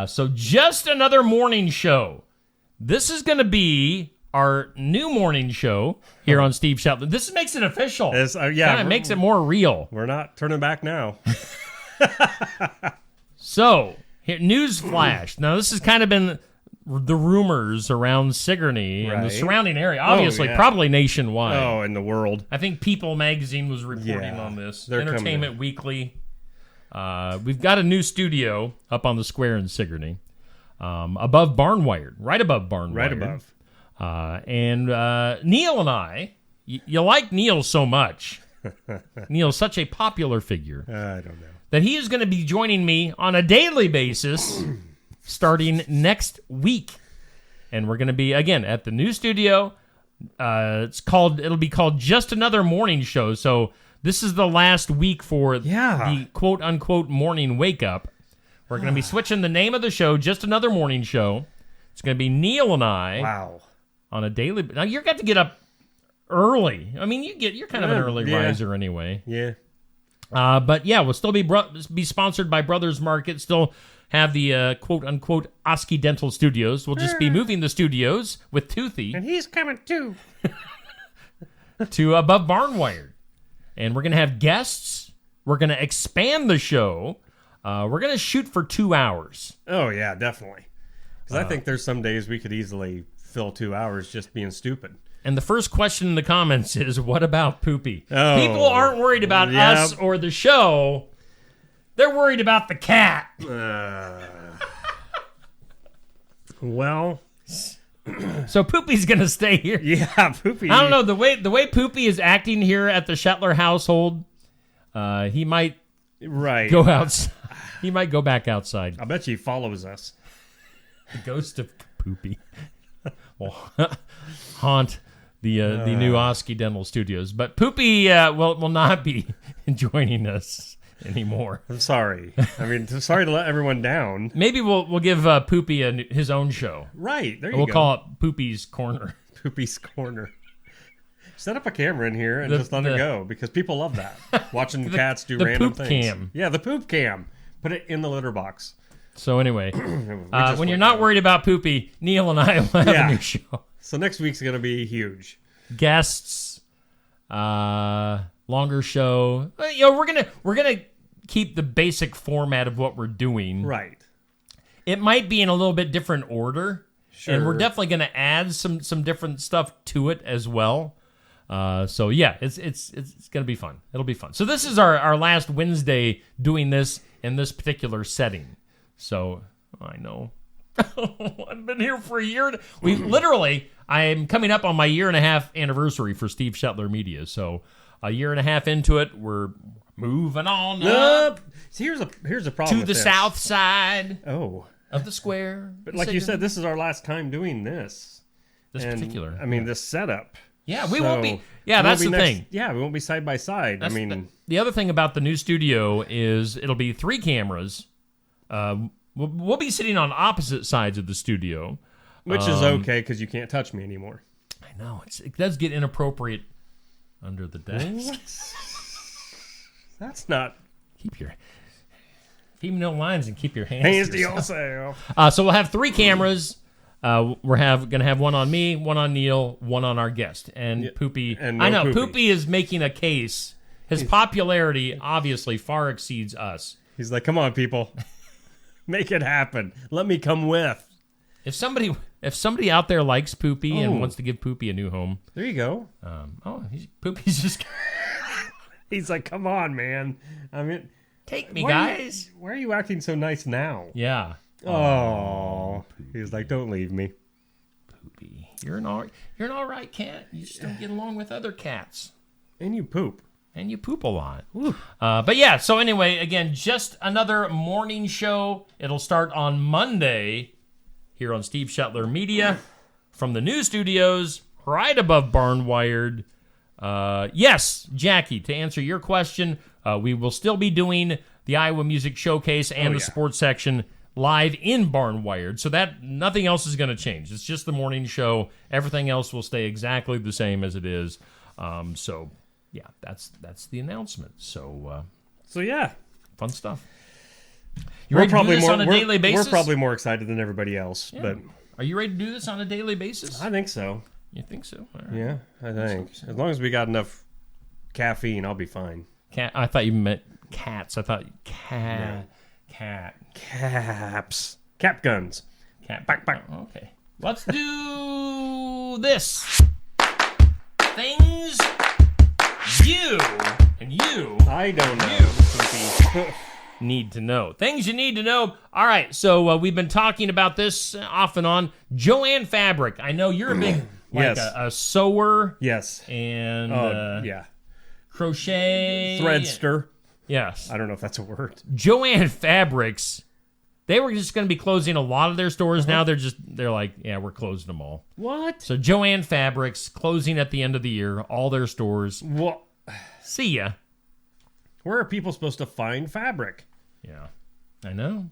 So just another morning show. This is going to be our new morning show here on Steve Shetland. This makes it official. Yeah, It makes it more real. We're not turning back now. So, here, news flash. Now, this has kind of been the rumors around Sigourney and the Right. surrounding area. Obviously, yeah. probably nationwide. Oh, in the world. I think People Magazine was reporting Yeah, on this. they're coming Entertainment in. Weekly. We've got a new studio up on the square in Sigourney, above Barnwired, right above Barnwired. Right above. And Neil and I, you like Neil so much. Neil's such a popular figure. I don't know. That he is going to be joining me on a daily basis starting next week. And we're going to be, again, at the new studio. It'll be called Just Another Morning Show. So this is the last week for the quote-unquote morning wake-up. We're going to be switching the name of the show, Just Another Morning Show. It's going to be Neil and I on a daily... Now, you're got to get up early. I mean, you're kind of an early riser anyway. Yeah. But yeah, we'll still be sponsored by Brothers Market. Still have the quote-unquote Oski Dental Studios. We'll just be moving the studios with Toothy And he's coming too. to above Barnwired. And we're going to have guests. We're going to expand the show. We're going to shoot for 2 hours. Oh, yeah, definitely. Because I think there's some days we could easily fill 2 hours just being stupid. And the first question in the comments is, what about Poopy? Oh, People aren't worried about yep. us or the show. They're worried about the cat. Well... So Poopy's going to stay here. Yeah, Poopy. I don't know, the way Poopy is acting here at the Shetler household, he might go outside. He might go back outside. I bet he follows us. The ghost of Poopy will haunt the new Oski Dental Studios. But Poopy will not be joining us anymore. I'm sorry. I mean, sorry to let everyone down. Maybe we'll give Poopy his own show. Right, there you We'll go. call it Poopy's Corner. Poopy's Corner. Set up a camera in here and just let it go, because people love that. Watching the cats do the random poop things. cam. Yeah, the poop cam. Put it in the litter box. So anyway, when you're not worried about Poopy, Neil and I will have a new show. So next week's going to be huge. Guests, longer show. You know, we're gonna keep the basic format of what we're doing. Right. It might be in a little bit different order. Sure. And we're definitely going to add some different stuff to it as well. So yeah, it's going to be fun. It'll be fun. So this is our last Wednesday doing this in this particular setting. So I know I've been here for a year. I am coming up on my 1.5 year anniversary for Steve Shetler Media. So a 1.5 year into it, we're moving on up. See, here's a problem to with the this. south side. Oh. Of the square. But like you said, this is our last time doing this. This particular. I mean, this setup. Yeah, we won't be. Yeah, that's the thing. Yeah, we won't be side by side. That's I mean, the other thing about the new studio is it'll be 3 cameras. We'll be sitting on opposite sides of the studio, which is okay because you can't touch me anymore. I know it does get inappropriate under the desk. That's not. Keep your female lines and keep your hands to yourself. So we'll have 3 cameras. We're gonna have one on me, one on Neil, one on our guest, and Poopy. And no I know Poopy. Poopy is making a case. His popularity obviously far exceeds us. He's like, "Come on, people, make it happen. Let me come with." If somebody out there likes Poopy and wants to give Poopy a new home, there you go. Poopy's just. He's like, "Come on, man. I mean, take me, guys. Why are you acting so nice now?" Yeah. Oh, he's like, "Don't leave me." Poopy, you're an all right cat. You just don't get along with other cats. And you poop. and you poop a lot. But yeah, so anyway, again, just another morning show. It'll start on Monday here on Steve Shetler Media from the new studios right above Barnwired. Yes, Jackie, to answer your question, we will still be doing the Iowa Music Showcase and the sports section live in Barnwired. So that nothing else is going to change. It's just the morning show. Everything else will stay exactly the same as it is. So yeah, that's the announcement. So yeah, fun stuff. We're probably this more on a daily basis? We're probably more excited than everybody else. Yeah. But are you ready to do this on a daily basis? I think so. You think so? All right. Yeah, I think as long as we got enough caffeine, I'll be fine. I thought you meant cats. I thought caps, cap guns, back. Okay, let's do this. Things you I don't know. Need to know. Things you need to know. All right, so we've been talking about this off and on. Joann Fabric. I know you're a big a sewer. Yes. And crochet. Threadster. Yes. I don't know if that's a word. Joann Fabrics. They were just going to be closing a lot of their stores. Now they're like, yeah, we're closing them all. What? So Joann Fabrics closing at the end of the year, all their stores. What? See ya. Where are people supposed to find fabric? Yeah, I know.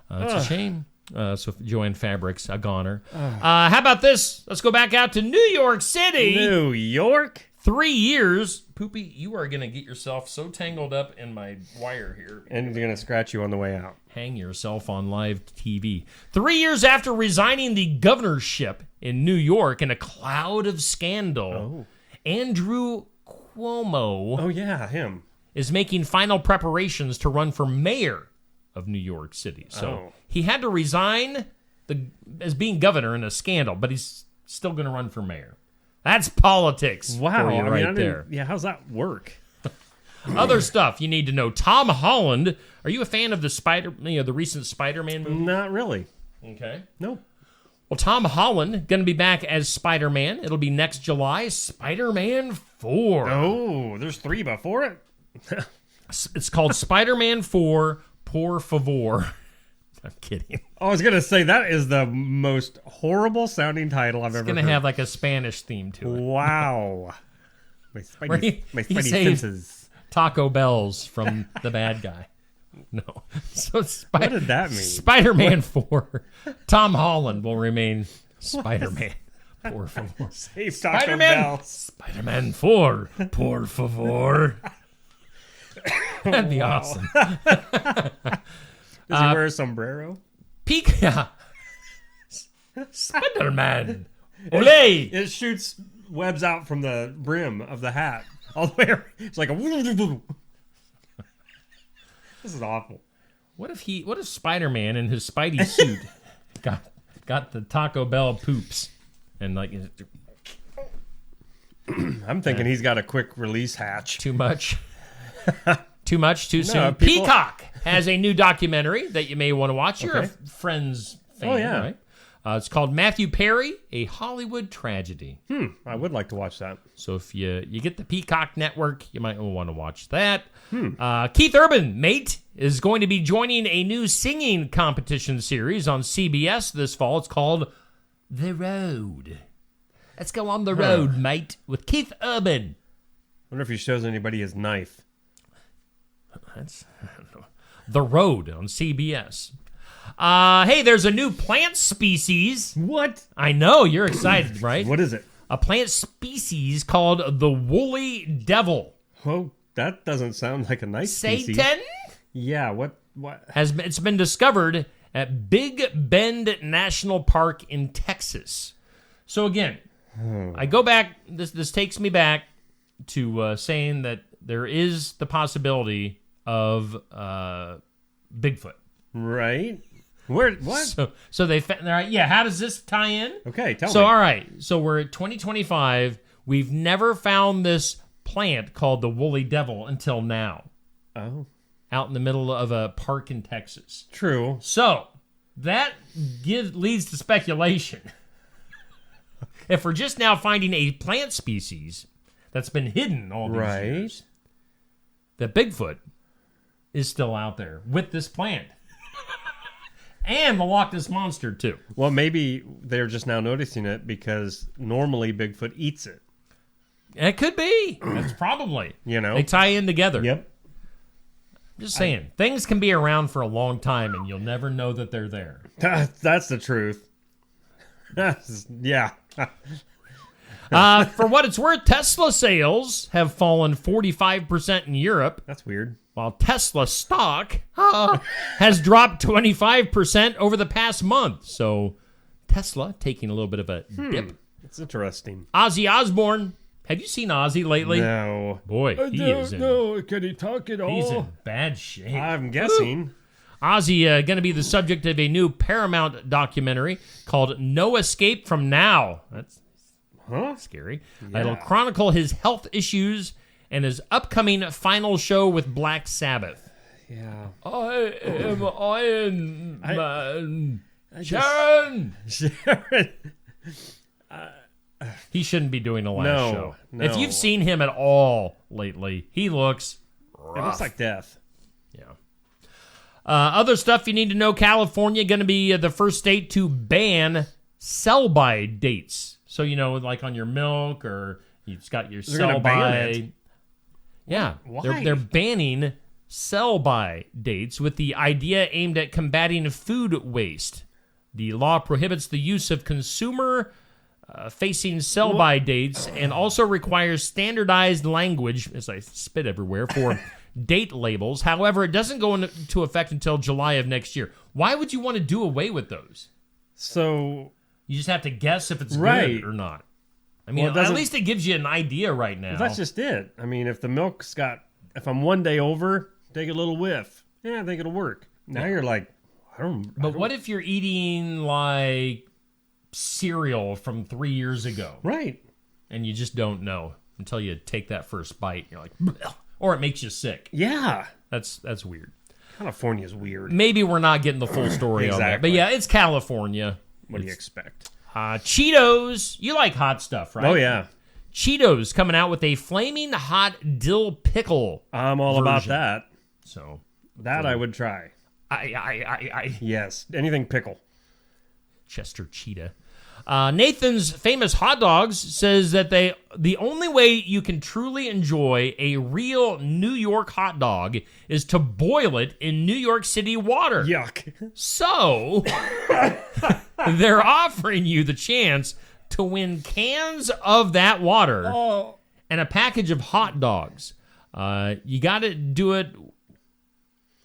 It's a shame. So Joann Fabrics, a goner. How about this? Let's go back out to New York City. New York? 3 years. Poopy, you are going to get yourself so tangled up in my wire here. And they're going to scratch you on the way out. Hang yourself on live TV. 3 years after resigning the governorship in New York in a cloud of scandal, Andrew Cuomo. Oh, yeah, him. Is making final preparations to run for mayor of New York City. So he had to resign as being governor in a scandal, but he's still going to run for mayor. That's politics. Wow. For you right there. Yeah, how's that work? Other stuff you need to know. Tom Holland. Are you a fan of the recent Spider-Man movie? Not really. Okay. Nope. Well, Tom Holland going to be back as Spider-Man. It'll be next July. Spider-Man 4. Oh, there's 3 before it? It's called Spider-Man 4, Por Favor. I'm kidding. I was going to say, that is the most horrible sounding title I've ever heard. It's going to have like a Spanish theme to it. Wow. My spidey senses. Taco Bells from the bad guy. No. So what did that mean? Spider-Man 4. Tom Holland will remain Spider-Man. Por favor. Save Taco Bell. Spider-Man 4. Por favor. That'd be awesome. Does he wear a sombrero? Spider-Man. Olay! It shoots webs out from the brim of the hat. All the way around. It's like a... This is awful. What if Spider-Man in his Spidey suit got the Taco Bell poops and like... I'm thinking he's got a quick release hatch. Too much? Too much? Too soon? No, people... Peacock has a new documentary that you may want to watch. You're a Friends fan, right? It's called Matthew Perry, A Hollywood Tragedy. I would like to watch that. So if you get the Peacock Network, you might want to watch that. Keith Urban, mate, is going to be joining a new singing competition series on CBS this fall. It's called The Road. Let's go on the road, mate, with Keith Urban. I wonder if he shows anybody his knife. That's The Road on CBS. Hey, there's a new plant species. What? I know, you're excited, right? What is it? A plant species called the woolly devil. Oh, that doesn't sound like a nice species. Satan? Yeah, what? It's been discovered at Big Bend National Park in Texas. So again, I go back, this takes me back to saying that there is the possibility of Bigfoot. Right. Where? What? So they how does this tie in? Okay, tell me. So all right, so we're at 2025. We've never found this plant called the woolly devil until now. Oh. Out in the middle of a park in Texas. True. So that leads to speculation. If we're just now finding a plant species that's been hidden all these years, that Bigfoot is still out there with this plant. And the Loch Ness Monster, too. Well, maybe they're just now noticing it because normally Bigfoot eats it. It could be. That's probably. You know? They tie in together. Yep. Just saying. Things can be around for a long time, and you'll never know that they're there. That's the truth. Yeah. For what it's worth, Tesla sales have fallen 45% in Europe. That's weird. While Tesla stock has dropped 25% over the past month. So Tesla taking a little bit of a dip. It's interesting. Ozzy Osbourne. Have you seen Ozzy lately? No. Boy, he is in. No, can he talk at all? He's in bad shape. I'm guessing. Ozzy going to be the subject of a new Paramount documentary called No Escape from Now. That's scary. Yeah. It'll chronicle his health issues and his upcoming final show with Black Sabbath. Yeah. I am Iron Man. Sharon! Sharon! He shouldn't be doing the last show. No. If you've seen him at all lately, he looks rough. It looks like death. Yeah. Other stuff you need to know: California going to be the first state to ban sell-by dates. So, like on your milk or you've got your sell-by. Yeah. Why? They're banning sell-by dates with the idea aimed at combating food waste. The law prohibits the use of consumer facing sell-by dates and also requires standardized language, as I spit everywhere, for date labels. However, it doesn't go into effect until July of next year. Why would you want to do away with those? So you just have to guess if it's right. good or not. I mean, at least it gives you an idea right now. Well, that's just it. I mean, if the milk's if I'm one day over, take a little whiff. Yeah, I think it'll work. Now you're like, But what if you're eating like cereal from 3 years ago? Right. And you just don't know until you take that first bite. You're like, bleh, or it makes you sick. Yeah. That's weird. California's weird. Maybe we're not getting the full story on that. But yeah, it's California. What do you expect? Cheetos. You like hot stuff, right? Oh, yeah. Cheetos coming out with a flaming hot dill pickle. I'm all about that. So that I would try. Yes. Anything pickle. Chester Cheetah. Nathan's Famous Hot Dogs says that the only way you can truly enjoy a real New York hot dog is to boil it in New York City water. Yuck. So they're offering you the chance to win cans of that water and a package of hot dogs. You got to do it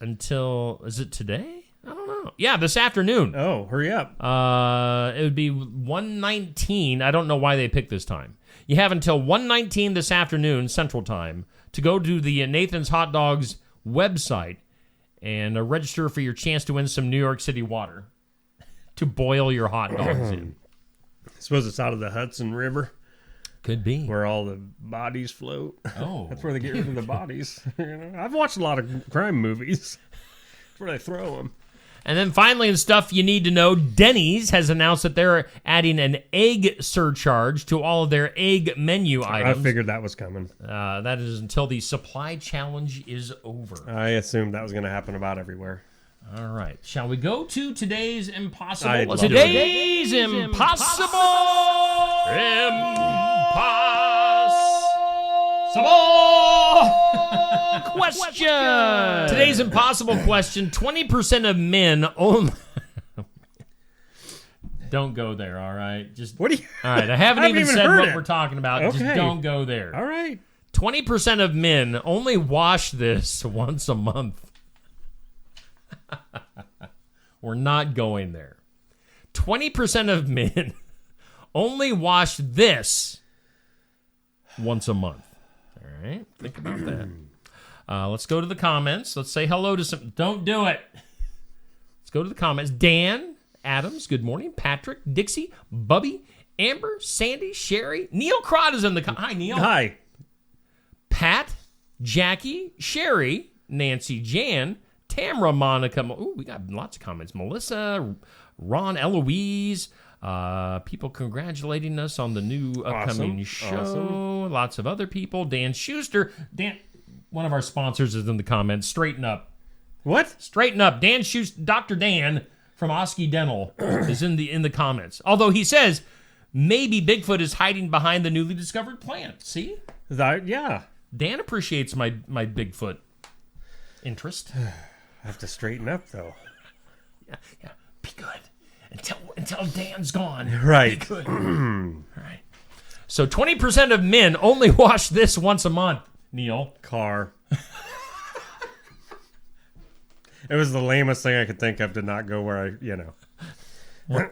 until, is it today? I don't know. Yeah, this afternoon. Oh, hurry up. It would be 1:19. I don't know why they picked this time. You have until 1:19 this afternoon, Central Time, to go to the Nathan's Hot Dogs website and register for your chance to win some New York City water to boil your hot dogs in. I suppose it's out of the Hudson River. Could be. Where all the bodies float. Oh. That's where they get rid of the bodies. I've watched a lot of crime movies. That's where they throw them. And then finally, in stuff you need to know, Denny's has announced that they're adding an egg surcharge to all of their egg menu items. I figured that was coming. That is until the supply challenge is over. I assumed that was going to happen about everywhere. All right. Shall we go to today's Impossible? I'd love Today's Impossible question. Today's impossible question. 20% of men only... Don't go there, all right? Just what do you... All right, I haven't even said what we're talking about. Okay. Just don't go there. All right. 20% of men only wash this once a month. We're not going there. 20% of men only wash this once a month. All right, think about that. Let's go to the comments. Let's say hello to some... Don't do it. Let's go to the comments. Dan Adams, good morning. Patrick, Dixie, Bubby, Amber, Sandy, Sherry. Neil Crott is in the... Hi, Neil. Hi. Pat, Jackie, Sherry, Nancy, Jan, Tamra, Monica. Ooh, we got lots of comments. Melissa, Ron, Eloise. People congratulating us on the new upcoming show. Awesome. Lots of other people. Dan Schuster. Dan, one of our sponsors is in the comments. Straighten up. What? Straighten up. Dr. Dan from Oski Dental is in the comments. Although he says maybe Bigfoot is hiding behind the newly discovered plant. See? Yeah. Dan appreciates my Bigfoot interest. I have to straighten up, though. Yeah. Be good. Until Dan's gone. Right. Be good. All right. So 20% of men only wash this once a month, Neil. Car. It was the lamest thing I could think of to not go where All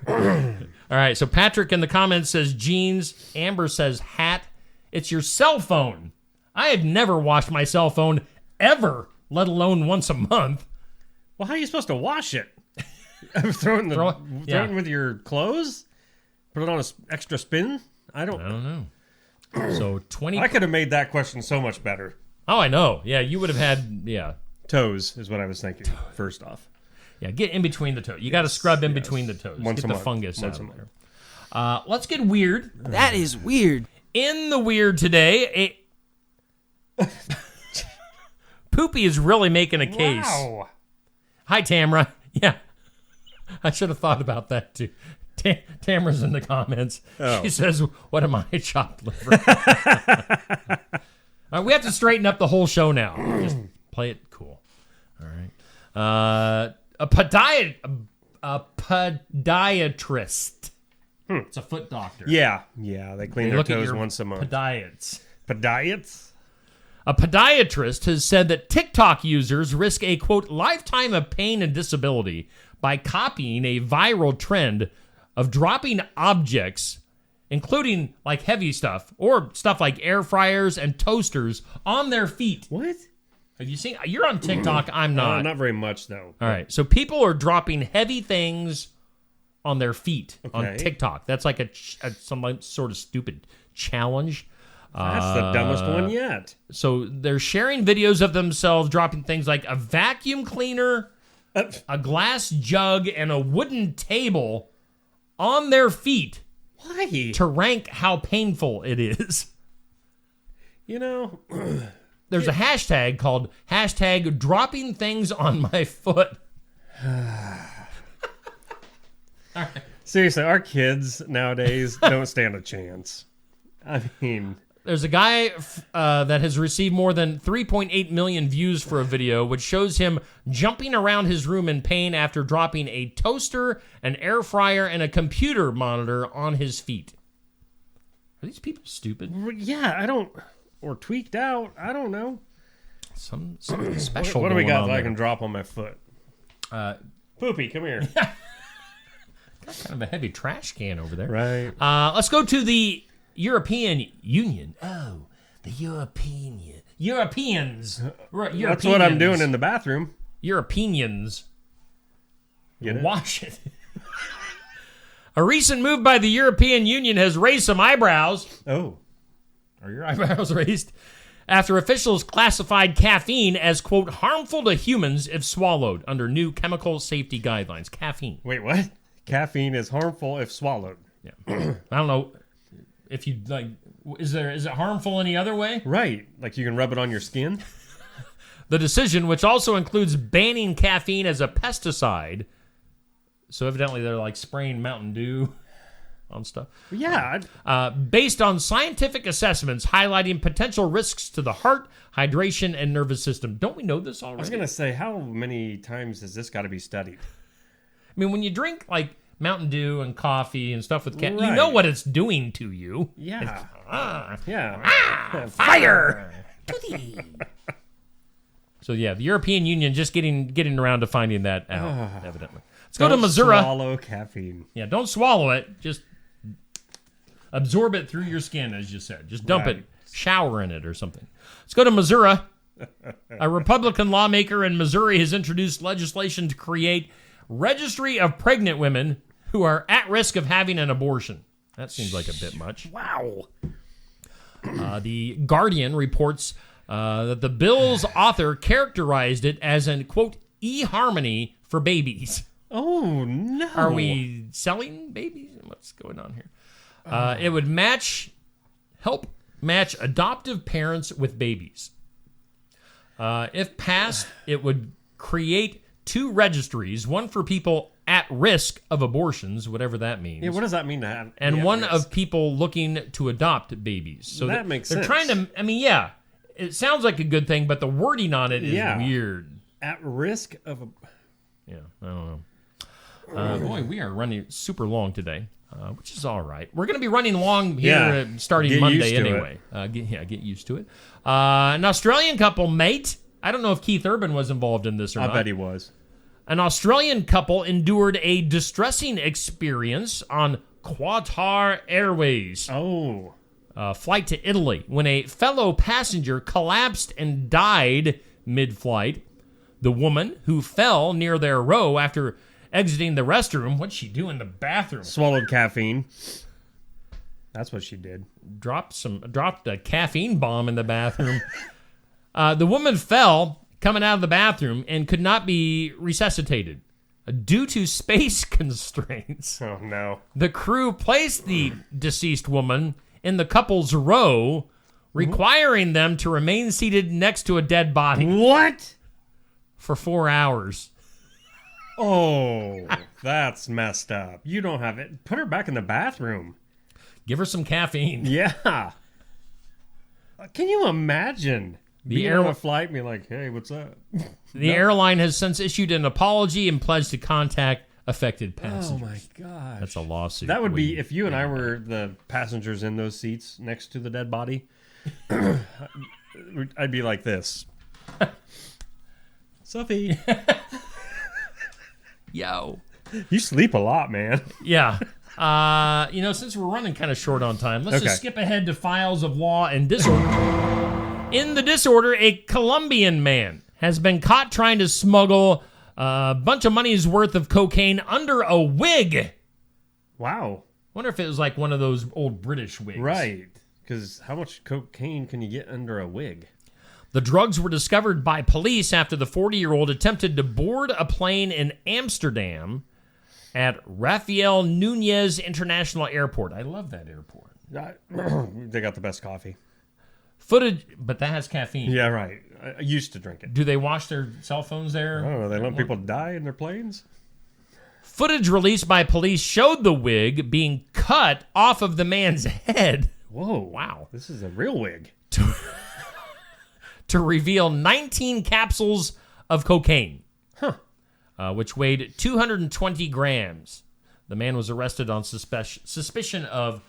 right, so Patrick in the comments says jeans. Amber says hat. It's your cell phone. I have never washed my cell phone ever, let alone once a month. Well, how are you supposed to wash it? Throw it with your clothes? Put it on an extra spin? I don't know. So 20. I could have made that question so much better. Oh, I know. Yeah, you would have had, toes is what I was thinking, first off. Yeah, get in between the toes. You got to scrub in between the toes. Once get a the month. fungus Once out a of there. Let's get weird. That is weird. In the weird today, Poopy is really making a case. Wow. Hi, Tamra. Yeah, I should have thought about that too. Tamra's in the comments. Oh. She says, "What am I, chopped liver?" We have to straighten up the whole show now. Just play it cool. All right. A podiatrist. It's a foot doctor. Yeah, they clean their toes once a month. Podiatrists. A podiatrist has said that TikTok users risk a, quote, lifetime of pain and disability by copying a viral trend of dropping objects, including like heavy stuff or stuff like air fryers and toasters, on their feet. What? Have you seen? You're on TikTok. I'm not. Not very much, though. All right. So people are dropping heavy things on their feet on TikTok. That's like some sort of stupid challenge. That's the dumbest one yet. So they're sharing videos of themselves dropping things like a vacuum cleaner, a glass jug, and a wooden table on their feet. Why? To rank how painful it is. There's a hashtag called hashtag dropping things on my foot. All right. Seriously, our kids nowadays don't stand a chance. I mean... There's a guy that has received more than 3.8 million views for a video which shows him jumping around his room in pain after dropping a toaster, an air fryer, and a computer monitor on his feet. Are these people stupid? Yeah, or tweaked out. I don't know. Something special. What do we got that I there? can drop on my foot? Poopy, come here. Kind of a heavy trash can over there. Right. Let's go to the European Union. Oh, the Europeans. That's what I'm doing in the bathroom. Europeans. Get it? Wash it. A recent move by the European Union has raised some eyebrows. Oh. Are your eyebrows raised? After officials classified caffeine as, quote, harmful to humans if swallowed under new chemical safety guidelines. Caffeine. Wait, what? Caffeine is harmful if swallowed. Yeah. I don't know if you like. Is it harmful any other way? Right. Like you can rub it on your skin. The decision, which also includes banning caffeine as a pesticide. So evidently they're like spraying Mountain Dew on stuff. Yeah. Based on scientific assessments highlighting potential risks to the heart, hydration, and nervous system. Don't we know this already? I was going to say, how many times has this got to be studied? I mean, when you drink like Mountain Dew and coffee and stuff with caffeine, Right. you know what it's doing to you. Yeah. Yeah. Fire! So yeah, the European Union just getting around to finding that out, evidently. Let's go to Missouri. Don't swallow caffeine. Yeah, don't swallow it. Just absorb it through your skin, as you said. Just dump it, shower in it or something. Let's go to Missouri. A Republican lawmaker in Missouri has introduced legislation to create registry of pregnant women who are at risk of having an abortion. That seems like a bit much. Wow. The Guardian reports that the bill's author characterized it as an, quote, eHarmony for babies. Oh, no. Are we selling babies? What's going on here? It would help match adoptive parents with babies. If passed, it would create 2 registries, one for people at risk of abortions, whatever that means. Yeah, what does that mean to have? And one of people looking to adopt babies. So that makes they're sense. trying to, I mean, yeah, it sounds like a good thing, but the wording on it is weird. At risk of a... Yeah, I don't know. Boy, we are running super long today, which is all right. We're going to be running long here starting Monday anyway. Get used to it. An Australian couple, mate. I don't know if Keith Urban was involved in this or not. I bet he was. An Australian couple endured a distressing experience on Qatar Airways. Flight to Italy when a fellow passenger collapsed and died mid-flight. The woman, who fell near their row after exiting the restroom, what'd she do in the bathroom? Swallowed caffeine. That's what she did. Dropped a caffeine bomb in the bathroom. The woman fell coming out of the bathroom and could not be resuscitated due to space constraints. Oh, no. The crew placed the deceased woman in the couple's row, requiring them to remain seated next to a dead body. What? For 4 hours. Oh, that's messed up. You don't have it. Put her back in the bathroom. Give her some caffeine. Yeah. Can you imagine being on a flight and be like, hey, what's up? The airline has since issued an apology and pledged to contact affected passengers. Oh, my gosh. That's a lawsuit. That would be if you and I were the passengers in those seats next to the dead body. I'd be like this. Sophie. Yo. You sleep a lot, man. Yeah. Since we're running kind of short on time, let's just skip ahead to files of law and disorder. In the disorder, a Colombian man has been caught trying to smuggle a bunch of money's worth of cocaine under a wig. Wow. Wonder if it was like one of those old British wigs. Right. Because how much cocaine can you get under a wig? The drugs were discovered by police after the 40-year-old attempted to board a plane in Amsterdam at Rafael Núñez International Airport. I love that airport. They got the best coffee. Footage, but that has caffeine. Yeah, right. I used to drink it. Do they wash their cell phones there? Oh, they let people die in their planes? Footage released by police showed the wig being cut off of the man's head. Whoa. Wow. This is a real wig. To reveal 19 capsules of cocaine, which weighed 220 grams. The man was arrested on suspicion of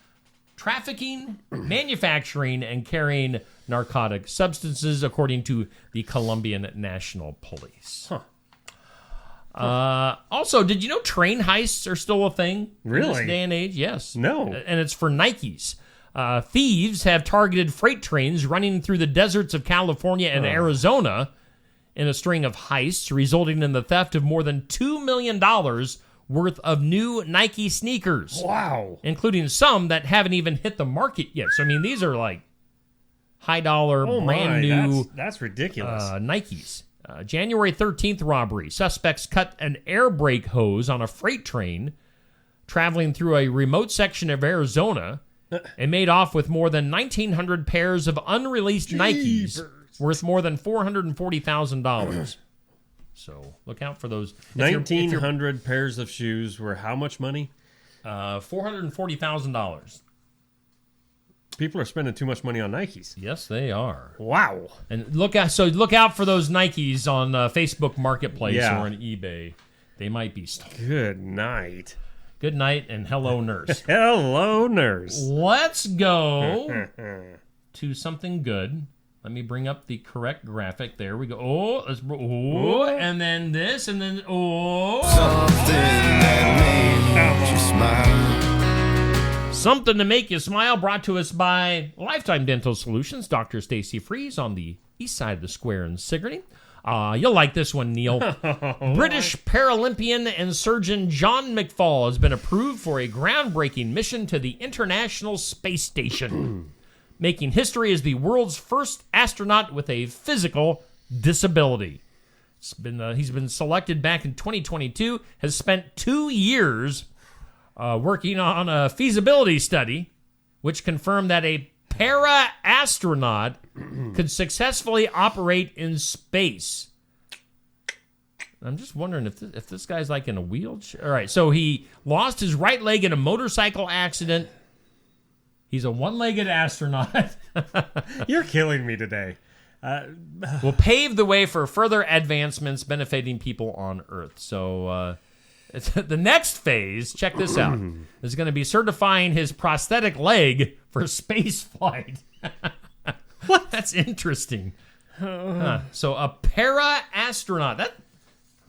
trafficking, manufacturing, and carrying narcotic substances, according to the Colombian National Police. Also, did you know train heists are still a thing? Really? In this day and age? Yes. No. And it's for Nikes. Thieves have targeted freight trains running through the deserts of California and Arizona in a string of heists, resulting in the theft of more than $2 million worth of new Nike sneakers. Wow. Including some that haven't even hit the market yet. So, I mean, these are like high-dollar, brand new... That's ridiculous. Nikes. January 13th robbery. Suspects cut an air brake hose on a freight train traveling through a remote section of Arizona and made off with more than 1,900 pairs of unreleased Nikes worth more than $440,000. So look out for those. 1,900 pairs of shoes were how much money? $440,000. People are spending too much money on Nikes. Yes, they are. Wow. And look out for those Nikes on Facebook Marketplace or on eBay. They might be stolen. Good night. Good night and hello, nurse. Hello, nurse. Let's go to something good. Let me bring up the correct graphic. There we go. And then this, and then Something that made you smile. Something to make you smile, brought to us by Lifetime Dental Solutions, Dr. Stacy Freeze on the east side of the square in Sigourney. You'll like this one, Neil. British Paralympian and surgeon John McFall has been approved for a groundbreaking mission to the International Space Station, making history as the world's first astronaut with a physical disability. He's been selected back in 2022, has spent 2 years working on a feasibility study, which confirmed that a para-astronaut could successfully operate in space. I'm just wondering if this guy's like in a wheelchair. All right, so he lost his right leg in a motorcycle accident. He's a one-legged astronaut. You're killing me today. Will pave the way for further advancements benefiting people on Earth. So the next phase, check this out, is going to be certifying his prosthetic leg for space flight. What? That's interesting. So a para-astronaut. That's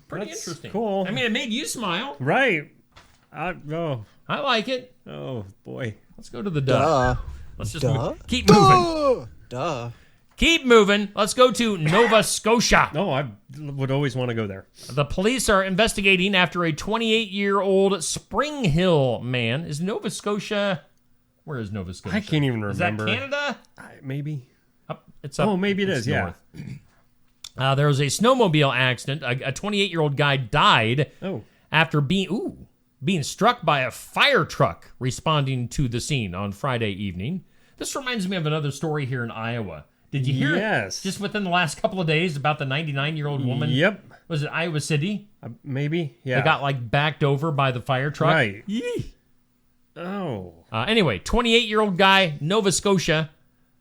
pretty interesting. Cool. I mean, it made you smile. Right. I like it. Oh, boy. Let's go to the duh. Let's just keep Duh. moving. Keep moving. Let's go to Nova Scotia. No, I would always want to go there. The police are investigating after a 28-year-old Spring Hill man. Is Nova Scotia... Where is Nova Scotia? I can't even remember. Is that Canada? Maybe. It's up. Oh, maybe it it's is, north. There was a snowmobile accident. A 28-year-old guy died after being struck by a fire truck responding to the scene on Friday evening. This reminds me of another story here in Iowa. Did you hear Yes. just within the last couple of days about the 99-year-old woman? Yep. Was it Iowa City? Maybe, yeah. They got backed over by the fire truck. Right. Yee. Oh. Anyway, 28-year-old guy, Nova Scotia,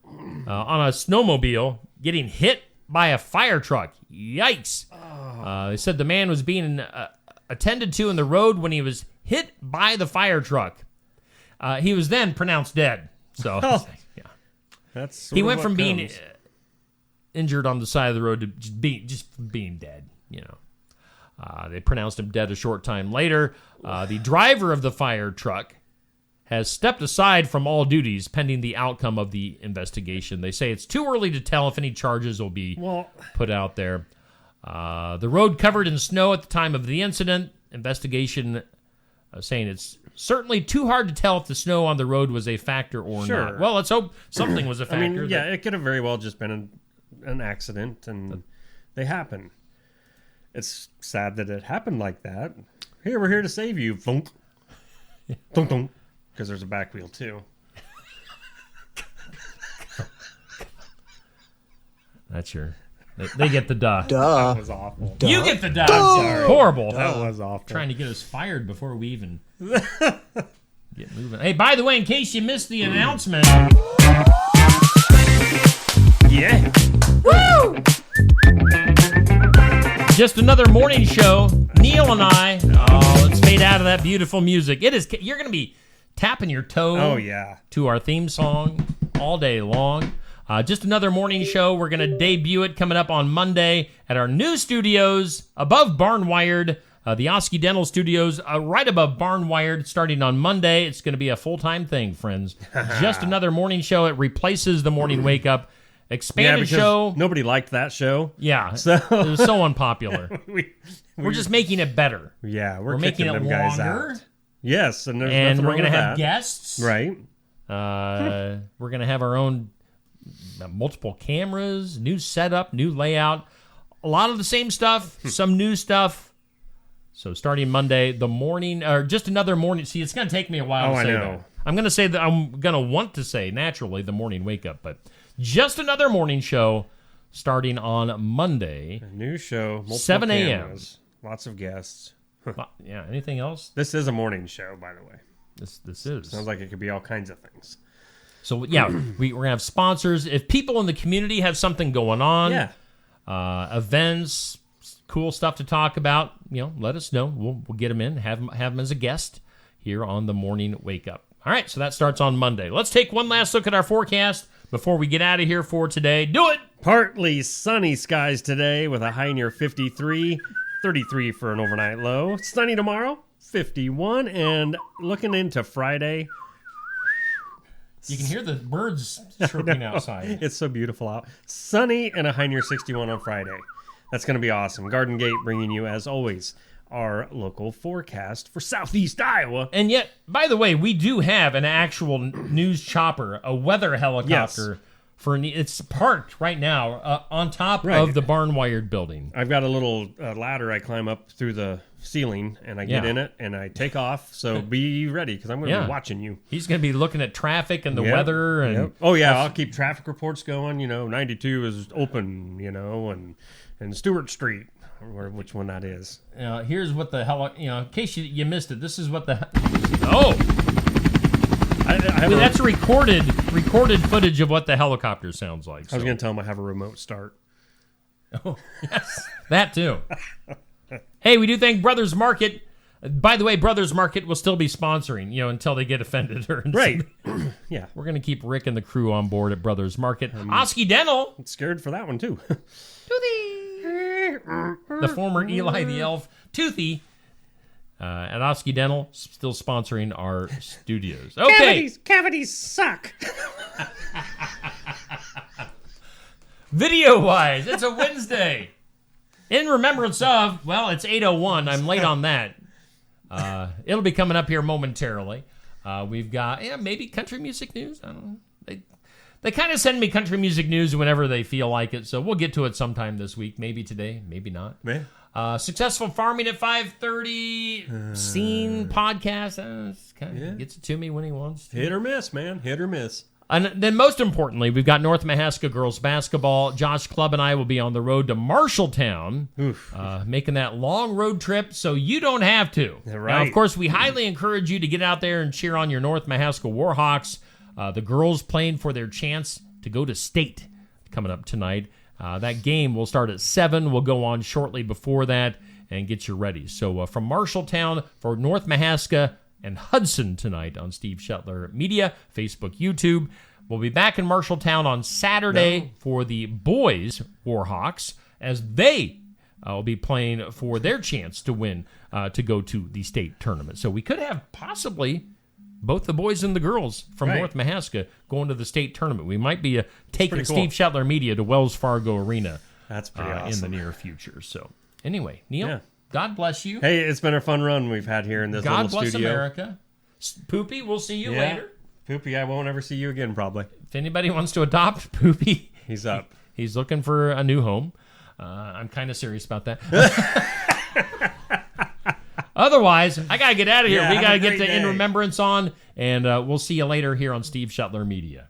on a snowmobile, getting hit by a fire truck. Yikes. They said the man was being attended to in the road when he was hit by the fire truck. He was then pronounced dead. So, yeah. That's he went from being injured on the side of the road to just being dead, you know. They pronounced him dead a short time later. The driver of the fire truck has stepped aside from all duties pending the outcome of the investigation. They say it's too early to tell if any charges will be put out there. The road covered in snow at the time of the incident. Investigation saying it's certainly too hard to tell if the snow on the road was a factor or not. Well, let's hope something was a factor. I mean, yeah, it could have very well just been an accident, and they happen. It's sad that it happened like that. Here, we're here to save you. Thunk. Thunk, thunk. Because there's a back wheel, too. That's your... They get the duh. That was awful. Duh. You get the duh. I'm sorry. Horrible. That was awful. Trying to get us fired before we even get moving. Hey, by the way, in case you missed the announcement... Yeah. Woo! Just another morning show. Neil and I. Oh, let's fade out of that beautiful music. It is. You're going to be tapping your toe to our theme song all day long. Just another morning show. We're going to debut it coming up on Monday at our new studios above Barnwired, the Oski Dental Studios, right above Barnwired, starting on Monday. It's going to be a full-time thing, friends. Just another morning show. It replaces the morning wake up. Expanded show. Nobody liked that show. Yeah, so it was so unpopular. We're just making it better. Yeah, we're making it them longer. Guys out. Yes, and we're going to have guests. Right. We're going to have our own multiple cameras, new setup, new layout, a lot of the same stuff, some new stuff. So starting Monday, the morning, or just another morning. See, it's going to take me a while to say that. I'm going to say that I'm going to want to say naturally the morning wake up, but just another morning show starting on Monday. A new show, 7 a.m. Lots of guests. Yeah, anything else? This is a morning show, by the way. This is. Sounds like it could be all kinds of things. So, yeah, we're going to have sponsors. If people in the community have something going on, events, cool stuff to talk about, let us know. We'll get them in, have them as a guest here on the Morning Wake Up. All right, so that starts on Monday. Let's take one last look at our forecast before we get out of here for today. Do it! Partly sunny skies today with a high near 53, 33 for an overnight low. Sunny tomorrow, 51, and looking into Friday. You can hear the birds chirping outside. It's so beautiful out. Sunny and a high near 61 on Friday. That's going to be awesome. Garden Gate bringing you, as always, our local forecast for Southeast Iowa. And yet, by the way, we do have an actual news chopper, a weather helicopter It's parked right now on top Right. of the barn-wired building. I've got a little ladder I climb up through the ceiling, and I get Yeah. in it, and I take off. So be ready, because I'm going to be watching you. He's going to be looking at traffic and the Yep. weather. And Yep. Oh, yeah, I'll keep traffic reports going. 92 is open, and Stewart Street, or which one that is. Here's what the hell, in case you missed it, this is what the... Oh! That's recorded footage of what the helicopter sounds like. I was going to tell him I have a remote start. Oh, yes. That too. Hey, we do thank Brothers Market. By the way, Brothers Market will still be sponsoring, until they get offended. Right. Yeah. We're going to keep Rick and the crew on board at Brothers Market. Oski Dental. I'm scared for that one, too. The former Eli the Elf. Toothy. At Oski Dental, still sponsoring our studios. Okay. Cavities suck. Video-wise, it's a Wednesday. In remembrance of, it's 8:01. I'm late on that. It'll be coming up here momentarily. We've got, maybe country music news. I don't know. They kind of send me country music news whenever they feel like it, so we'll get to it sometime this week. Maybe today, maybe not. Yeah. Successful Farming at 5:30. Scene podcast. Gets it to me when he wants to. Hit or miss, man. Hit or miss. And then most importantly, we've got North Mahaska girls basketball. Josh Clubb and I will be on the road to Marshalltown, making that long road trip so you don't have to. Right. Now, of course, we highly encourage you to get out there and cheer on your North Mahaska Warhawks. The girls playing for their chance to go to state coming up tonight. That game will start at 7. We'll go on shortly before that and get you ready. So from Marshalltown for North Mahaska and Hudson tonight on Steve Shetler Media, Facebook, YouTube. We'll be back in Marshalltown on Saturday for the boys Warhawks as they will be playing for their chance to win to go to the state tournament. So we could have possibly both the boys and the girls from North Mahaska going to the state tournament. We might be taking cool. Steve Shetler Media to Wells Fargo Arena. That's pretty awesome. In the near future. So anyway, Neil, God bless you. Hey, it's been a fun run we've had here in this God little bless studio. America. Poopy, we'll see you later. Poopy, I won't ever see you again, probably. If anybody wants to adopt Poopy, he's up. He's looking for a new home. I'm kind of serious about that. Otherwise, I got to get out of here. We got to get to In Remembrance on, and we'll see you later here on Steve Shetler Media.